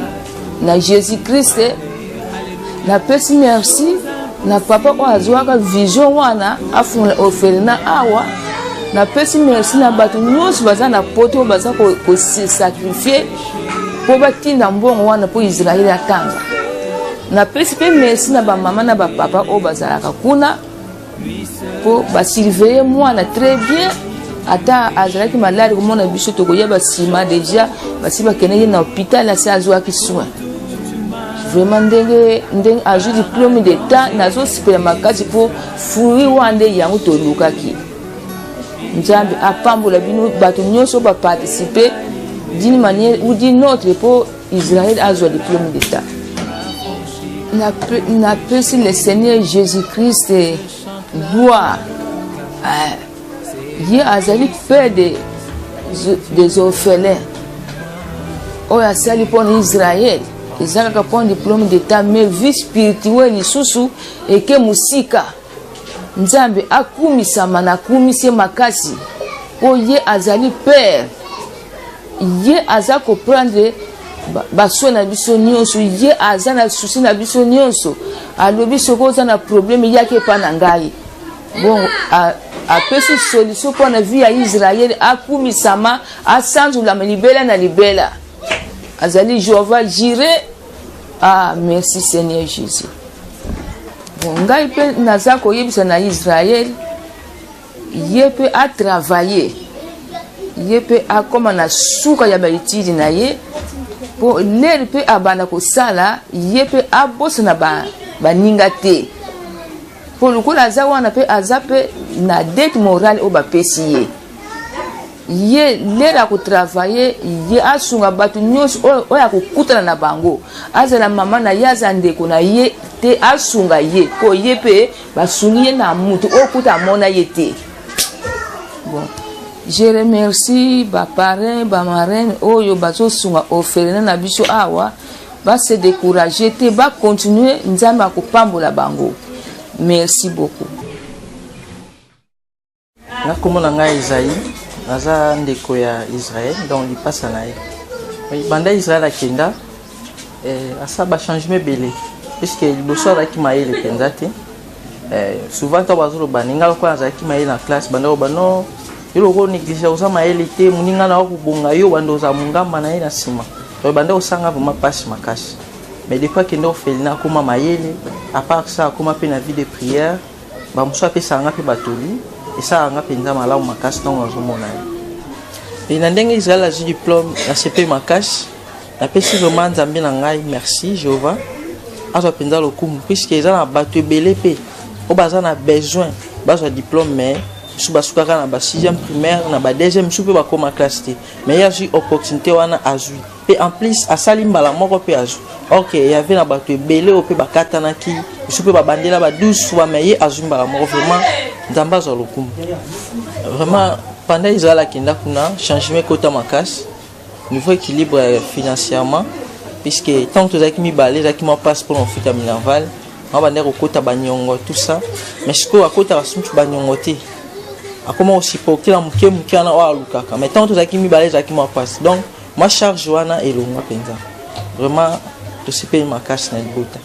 na Jésus-Christ. Napesi merci na papa o azwaka vision wana afuna oferina awa. Napesi merci na batu nyonso baza na poto baza ko sacrifier po batinda mbongo wana po Israël atanga. Napesi pe merci na ba mama na ba papa o bazalaka kuna po ba surveiller mwana très bien. Ata azalaki malade komona biso tokoyeba sima déjà basi bakene na hôpital asa azwaki soin. Vraiment ndenge ajout diplôme d'état nazo sipela makasi po fui wande yango tolukaki. Nzambe apambola bino bato nyonso ba participer d'une manière ou d'une autre pour Israël a le diplôme d'état. Na pesi le Seigneur Jésus-Christ gloire. Ye azali père des orphelins. Oya sali pour Israël. Ezaka pour diplôme d'état mais vie spirituelle lisusu eke musika. Nzambe akumisa mana kumise makasi. Po ye azali père. Ye aza comprendre baso na biso nyonso, ye aza na souci na biso nyonso. Alobi soko za na problème yake pa na ngai. Bon apesi solution pour la vie à Israël akumisama asanzula libela na libela. Azali Jéhovah Jireh. Ah merci Seigneur Jésus. Bon ngai pe nazako yebisa na Israël ye pe a travailler. Ye pe a koma na suka ya baitidi na ye po ler pe abana ko sala ye pe a bossa na ba ningate. Pour le coup la zawana pe azape na dette morale au bapesi ye. Ye lera ko travailler ye asunga batu nyos o ya kukutana na bango. Azala mama na yaza ndeko na ye te asunga ye ko ye pe basungi ye na mutu okuta mona ye te. Bon. Je remercie ba parrain ba marraine oyo bazo sunga oferena na biso awa ba se décourager te ba continuer nzamba akopambola bango. Merci beaucoup. Na komona nga Isaïe naza ndeko ya Israël donc lipasa na ye. Banda Israël akenda asa ba changement belé puisque liboso azaki mayele penza te. Souvent to bazolo baninga ko azaki mayele na classe banda bano yelo ko négliger oza mayele te muninga na ko bonga yo bando za mungamba na ye na sima. To banda osanga vraiment passe makasi. Mais des fois qu'il nous fait na kuma mayele à part ça kuma pe na vie de prière ba muso pe sanga pe batoli et ça nga penza mala makasi na ngazo mona et na ndenge Israël a eu diplôme na CP makasi na pesi vraiment nzambe na ngai merci Jéhovah azo penza lokumu puisque ils ont battu belé pe o baza na besoin bazo diplôme mais sous basukaka na ba 6e primaire na ba 2e sous pe ba koma classe te mais il y a eu opportunité wana azui et en plus à salimbala moko pe azui. Ok, il y avait la bateau belé au peu bakatana qui je peux bandela ba 12 fois mais azumba moko vraiment ndamba za lokumu. Vraiment pendant Israël akenda kuna changement kota makasi niveau équilibre financièrement puisque tant que zaki mi balé zaki ma passe pour en fita milanval on va ndeko kota banyongo tout ça mais siko akota basuntu banyongo te akoma aussi pour kila muke na wa lukaka mais tant que zaki mi balé zaki ma passe donc ma charge wana elonga penza vraiment to sipe makasi na libota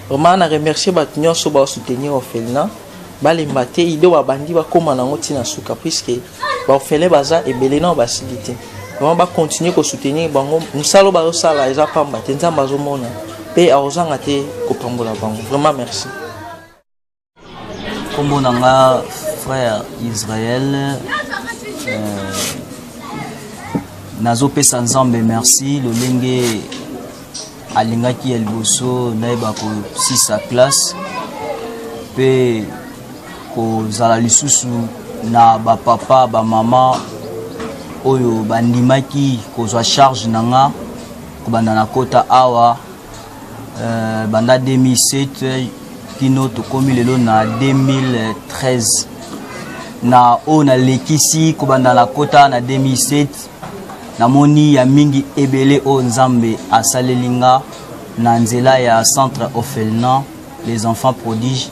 vraiment na remercier bat nyonso ba soutenir orphelin ba lemate ide wa bandi ba koma na ngoti na suka puisque ba orphelin baza ebele na ba silité vraiment ba continuer ko soutenir bango musalo ba sala eza pamba te nzamba zo mona pe aozanga te ko pambola bango vraiment merci. Kombo nanga frère Israël nazo pesa nzambe merci lolenge alingaki ya liboso naeba ko 6 classe pe ko zala lisusu na ba papa ba mama oyo bandimaki ko zwa charge nanga ko banda na kota awa banda 2007 kino to komi lelo na 2013 na ona lekisi ko banda na kota na 2007 namoni ya mingi ebele o nzambe asalelinga na nzela ya centre orphelinat les enfants prodiges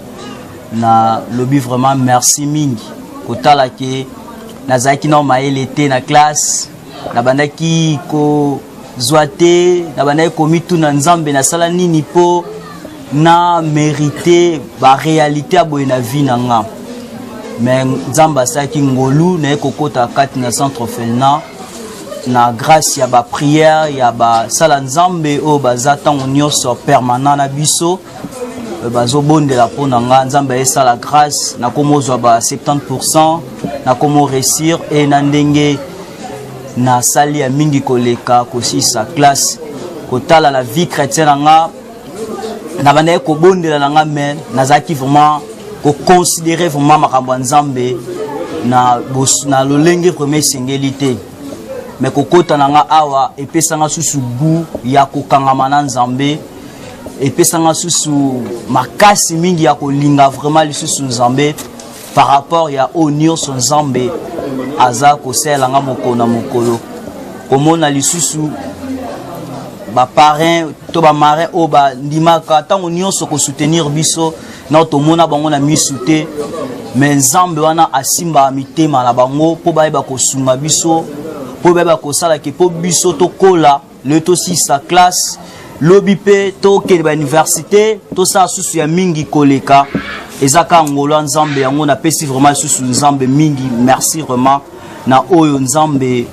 na lobby vraiment merci mingi kotala ke nazalaki na mayele te na classe nabandaki kozwa te nabandaki komituna nzambe nasala nini po na mérité ba réalité ya boye na vie na nga mais nzambe asalaki ngolu naye kokota kati na centre orphelinat na grâce ya ba prière ya ba sala nzambe oyo baza ntango nyonso permanent na biso bazobondela mpo na nga nzambe ayesala grâce nakomozwa ba 70% nakomo réussir e na ndenge nasali ya mingi koleka kosisa classe kotala la vie chrétienne na nga nabandaki kobondela na nga mais nazalaki vraiment koconsidérer vraiment makambo ya nzambe na lolenge vraiment esengeli te mais kokota na nga awa epesanga susu goût ya kokangama na nzambe epesanga susu makasi mingi ya kolinga vraiment lisusu nzambe par rapport ya oyo nyonso nzambe aza kosalelanga mokolo na mokolo komona lisusu baparrain to bamarin oyo bandimaka ntango nyonso kosoutenir biso na tomona bango na misu te mais nzambe wana asimbaka mitema na bango mpo bayeba kosunga biso mpo bayeba kosalaki mpo biso tokola le tosisa classe lobi mpe tokende bauniversité tosala susu ya mingi koleka eza kaka ngolo ya nzambe yango napesi vraiment susu nzambe mingi merci vraiment na oyo nzambe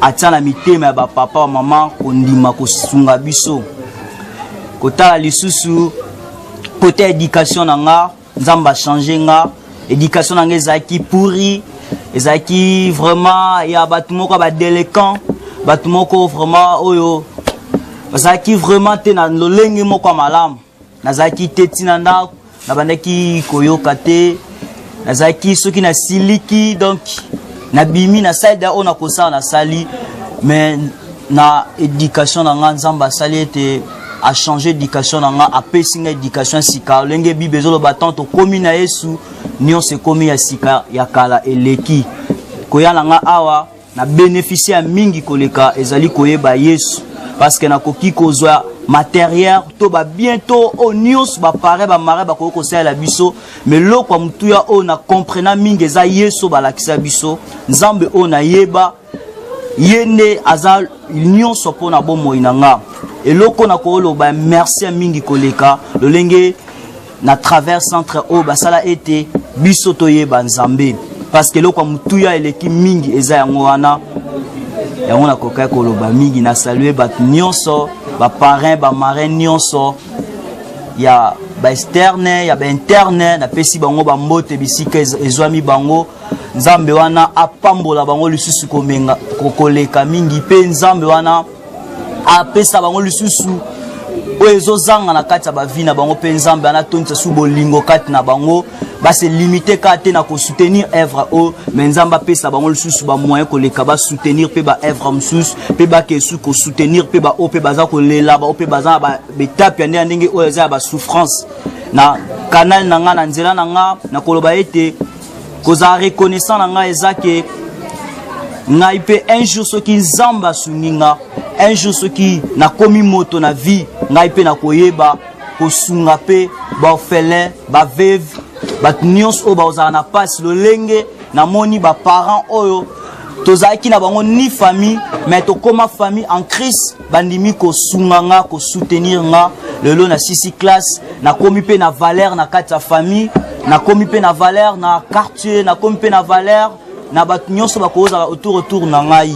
atia na mitema ya bapapa wa mama kondima kosunga biso kotala lisusu côté éducation na nga nzambe achange nga éducation na nga ezalaki pourri ezalaki vraiment ya bato moko badéléquant bato moko vraiment oyo bazalaki vraiment te na lolenge moko ya malamu nazalaki te ntina ndako nabandaki koyoka te nazalaki soki nasiliki donc nabimi nasali oyo nakosala nasali mais na éducation na nga nzambe asali ete achange éducation na nga apesi nga éducation ya sika lolenge bible ezoloba tant tokomi na yesu nyonso ekomi ya sika ya kala eleki koya na nga awa na bénéficie ya mingi koleka ezali koyeba yesu parce que nakoki kozwa matériel to ba bientôt au nyonso ba pare ba mare ba koki kosalela biso mais loko mutuya o na comprena mingi eza yesu balakisa biso nzambe o na yeba yende aza nyonso po na bomoi na nga eloko na koloba merci mingi koleka lolenge na travers centre o basala ete biso toyeba nzambe parce que loko mutuya eleki mingi eza yango wana yango na kokai koloba mingi na saluer bato nyonso ba parrain ba marin nyonso ya ba externe ya ba interne na pesi bango ba mbote bisika ezwami bango nzambe wana apambola bango lisusu komenga kokoleka mingi pe nzambe wana apesa bango lisusu oyo ezozanga na kati ya bavi na bango pe nzambe wana tonisa su bolingo kati na bango base limité kate na ko soutenir œuvre o mais nzamba pesa bango lisusu ba moyen koleka ba soutenir pe ba œuvre mususu pe ba kesu ko soutenir pe ba o pe baza ko lela ba o pe baza ba betape ya ndenge o eza ba souffrance na canal na nga na nzela na nga na koloba ete koza reconnaissant na nga ezake ngai pe un jour soki nzamba suninga un jour soki na komi moto na vie ngai pe na koyeba kosunga pe ba orphelin ba veuve bato nyonso oyo bazala na pasi lolenge namoni baparent oyo tozalaki na bango ni famille mais tokoma famille en Christ bandimi kosunga nga kosoutenir nga lelo na sisi classe nakomi mpe na valeur na kati ya famille nakomi mpe na valeur na quartier nakomi mpe na valeur na bato nyonso bakozala autour na ngai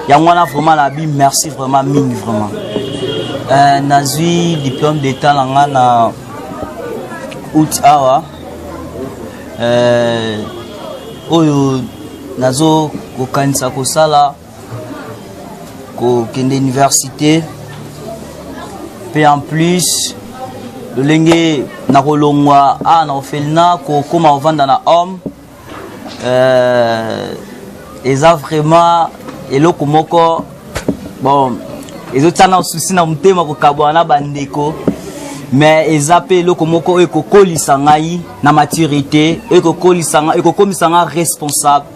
yango wana vraiment nabi merci vraiment mingi vraiment nazwi diplôme d'état na nga na août awa oyo nazo kokanisa kosala kokende université pe en plus lolenge nakolongwa na orphelinat kokoma ovanda na homme eza vraiment eloko moko bon ezotana souci na motema kokabwana na bandeko mais eza pe eloko moko oyo ekokolisa ngai na maturité ekokomisa nga responsable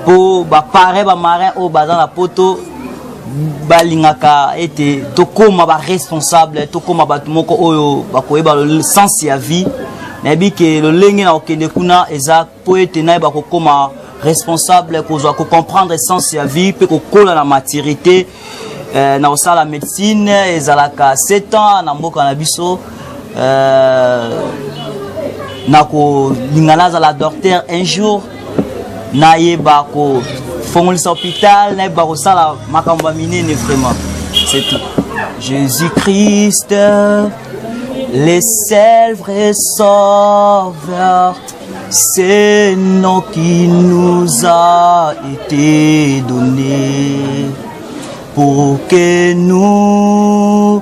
po bapare bamarin oyo baza na poto balingaka ete tokoma baresponsable tokoma bato moko oyo bakoyeba le sens ya vie nayebi ke lolenge na kokende kuna eza po ete nayeba kokoma responsable kozwa ko comprendre essence ya vie pe ko kola la maturité na osala la médecine ezalaka 7 ans na mboka na biso na ko lingana la docteur un jour na yeba ko fongolisa hôpital na yeba ko sala makambo minene vraiment c'est tout. Jésus-Christ le seul vrai sauveur, c'est nom qui nous a été donné pour que nous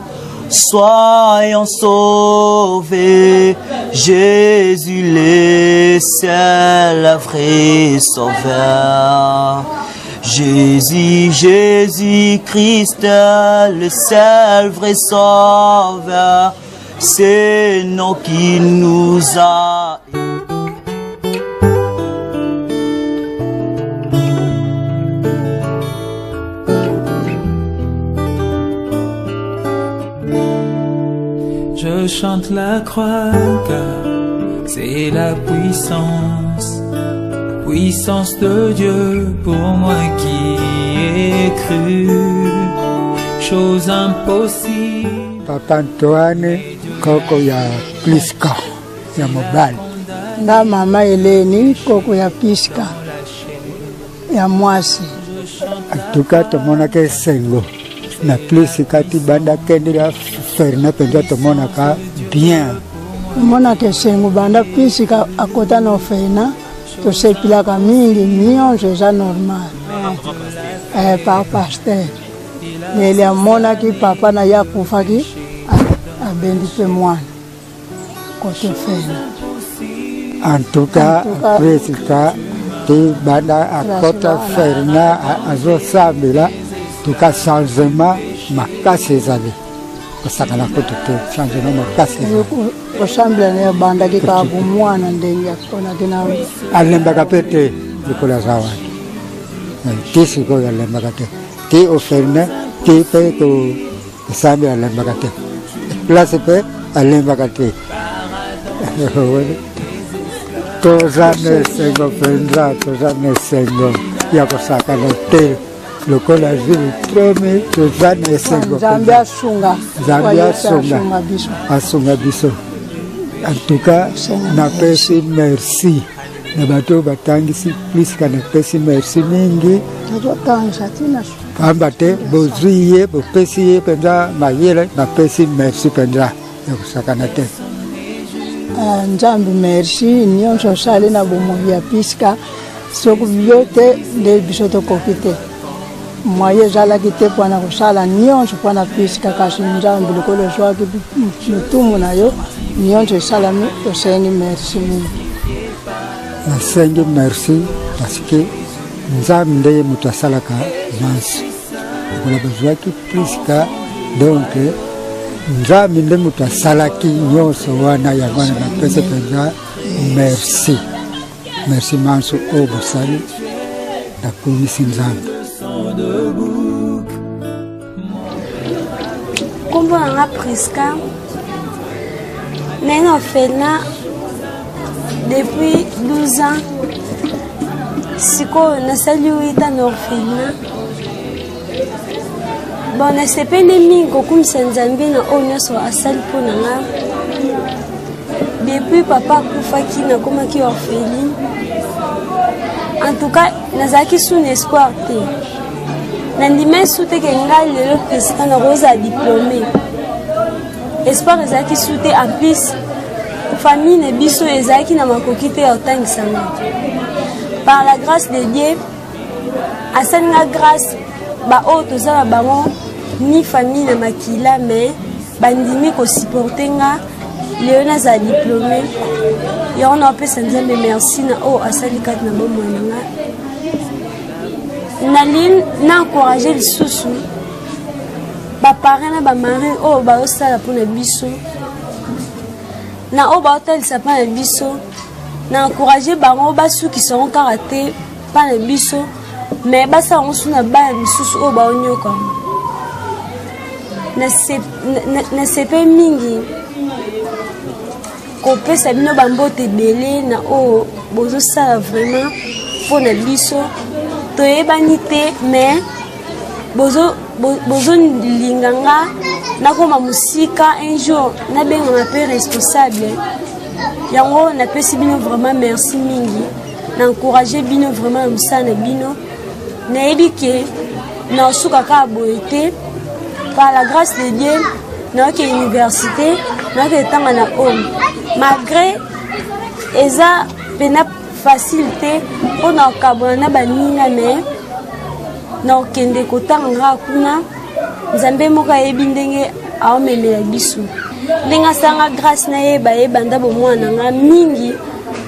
soyons sauvés. Jésus le seul vrai sauveur. Jésus-Christ le seul vrai sauveur. C'est nous qui nous a. Je chante la croix car c'est la puissance de Dieu pour moi qui ai cru, chose impossible. Papa Antoine koko ya Priska ya mobali nga mama Eleni koko ya Priska ya mwasi atuka tomonaka esengo na Priska ti banda kendela ferna penza tomonaka bien tomonaka esengo banda Priska akota na ferna tosepilaka mingi nyonso eza normal par pasteur lele amonaki papa na ye akufaki abendi mpe mwana kote fena en tout cas Priska ti banda akota ferna azosambela tuka changement makasi ezali kosakana kutu te changement makasi kosambela na ebandaki kaka bomwana ndenge akonaki na alembaka mpe te likolo aza wana ti sikoyo alembaka te ti oferna ti mpe kosambela alembaka te place mpe alembaka te toza na esengo mpenza toza na esengo ya kosakana te lokola vile promi toza na esengo Nzambe asunga asunga biso en tout cas napesi merci na bato batangisi Priska napesi merci mingi pamba te bozwi ye bopesi ye mpenza mayele napesi merci mpenza ya kosakana te Nzambe merci nyonso osali na bomoi ya Priska soki byo te nde biso tokoki te moye ezalaki te mpona kosala nyonso mpona Priska kasi Nzambe likolo ozwaki motumu na yo nyonso esalami tosengi merci mingi nasengi merci parce que Nzambe nde ye moto asalaka nyonso lokola bazwaki Priska donc Nzambe nde moto asalaki nyonso wana yango wana napesi mpenza merci merci manso oyo bosali nakumisi Nzambe kombo nanga Priska nanga orphelin depuis 12 ans sikoyo nasali 8 ans na orphelin bon nasepeli mingi kokumisa Nzambe na oyo nyonso asali mpo na nga depuis papa akufaki nakomaki orpheline en tout cas nazalaki sous espoir te nandima su te ke ngai lelo Priska nakozala diplômé espoir ezalaki su te en plus famille na biso ezalaki na makoki te ya kotangisanga par la grâce de Dieu asali nga grâce baoyo toza na bango ni famille na makila mais bandimi kosupporte nga lelo nazala diplômé yango naopesa Nzambe merci na oyo asali kati na bomoi na nga nalingi na-encourage lisusu baparent na bamari oyo baosala mpona biso na oyo baotalisa mpona biso na-encourage bango basukisango kaka te mpona biso mais basala yango su na bana misusu oyo baonyokama nasepe mingi kopesa bino bambote ebele na oyo bozosala vraiment mpona biso toyebani te mais bozolinganga nakoma mosika un jour nabengama mpe responsable yango napesi bino vraiment merci mingi naencourage bino vraiment na mosala na bino nayebi ke naosuka kaka boye te par la grâce de Dieu naoke université naoke etanga na homme malgré eza pena facile te mpona kokabola na baninga me naokende kotanga kuna nzambe moko ayebi ndenge aomemela biso ndenge asanga grâce nayeba nda bomwana nga mingi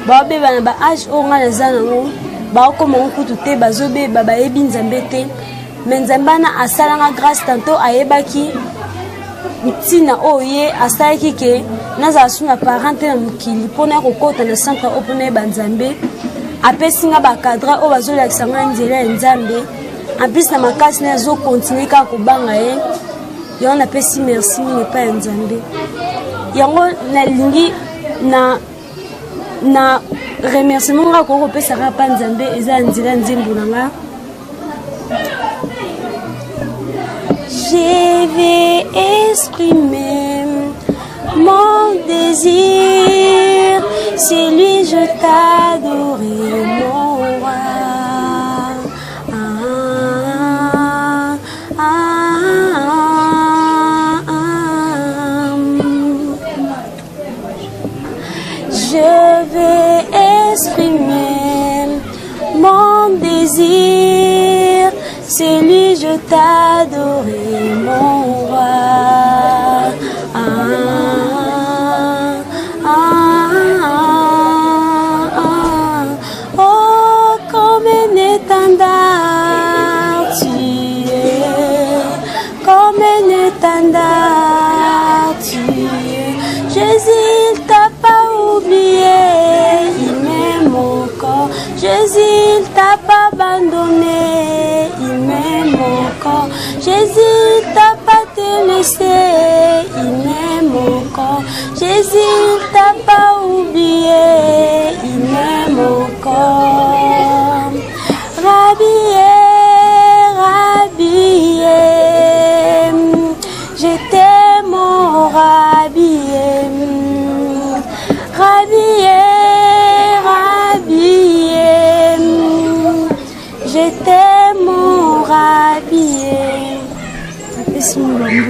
baobeba na baage oyo nga naza nango baokoma ngo kutu te bazobeba bayebi nzambe te me nzambe ana asalanga grâce tanto ayebaki ntina oyo ye asalaki ke nazala su na parent te na mokili mpona kokota na centre oyo mpona yeba nzambe apesi nga bacadre oyo bazolakisa nga nzela ya nzambe en plus na makasi na azokontinue kaka kobanga ye yango napesi merci mingi epai ya nzambe yango nalingi na remerciement nga koko kopesaka pa nzambe eza ya nzela ya nzembo na nga. Je vais exprimer mon désir, c'est lui je t'adorer mon roi. Je vais exprimer mon désir, c'est lui je t'adorer mon roi. Oh, comme un étendard tu es, comme un étendard tu es. Jésus t'a pas oublié, il m'aime encore. Jésus t'a pas abandonné, il m'aime encore. Jésus t'a pas te laissé, il m'aime encore. Jésus t'a pas oublié, il m'aime encore. Rabbi, Rabbi, je t'aime mon Rabbi. Rabbi, Rabbi, je t'aime mon Rabbi. Merci mon Rabbi.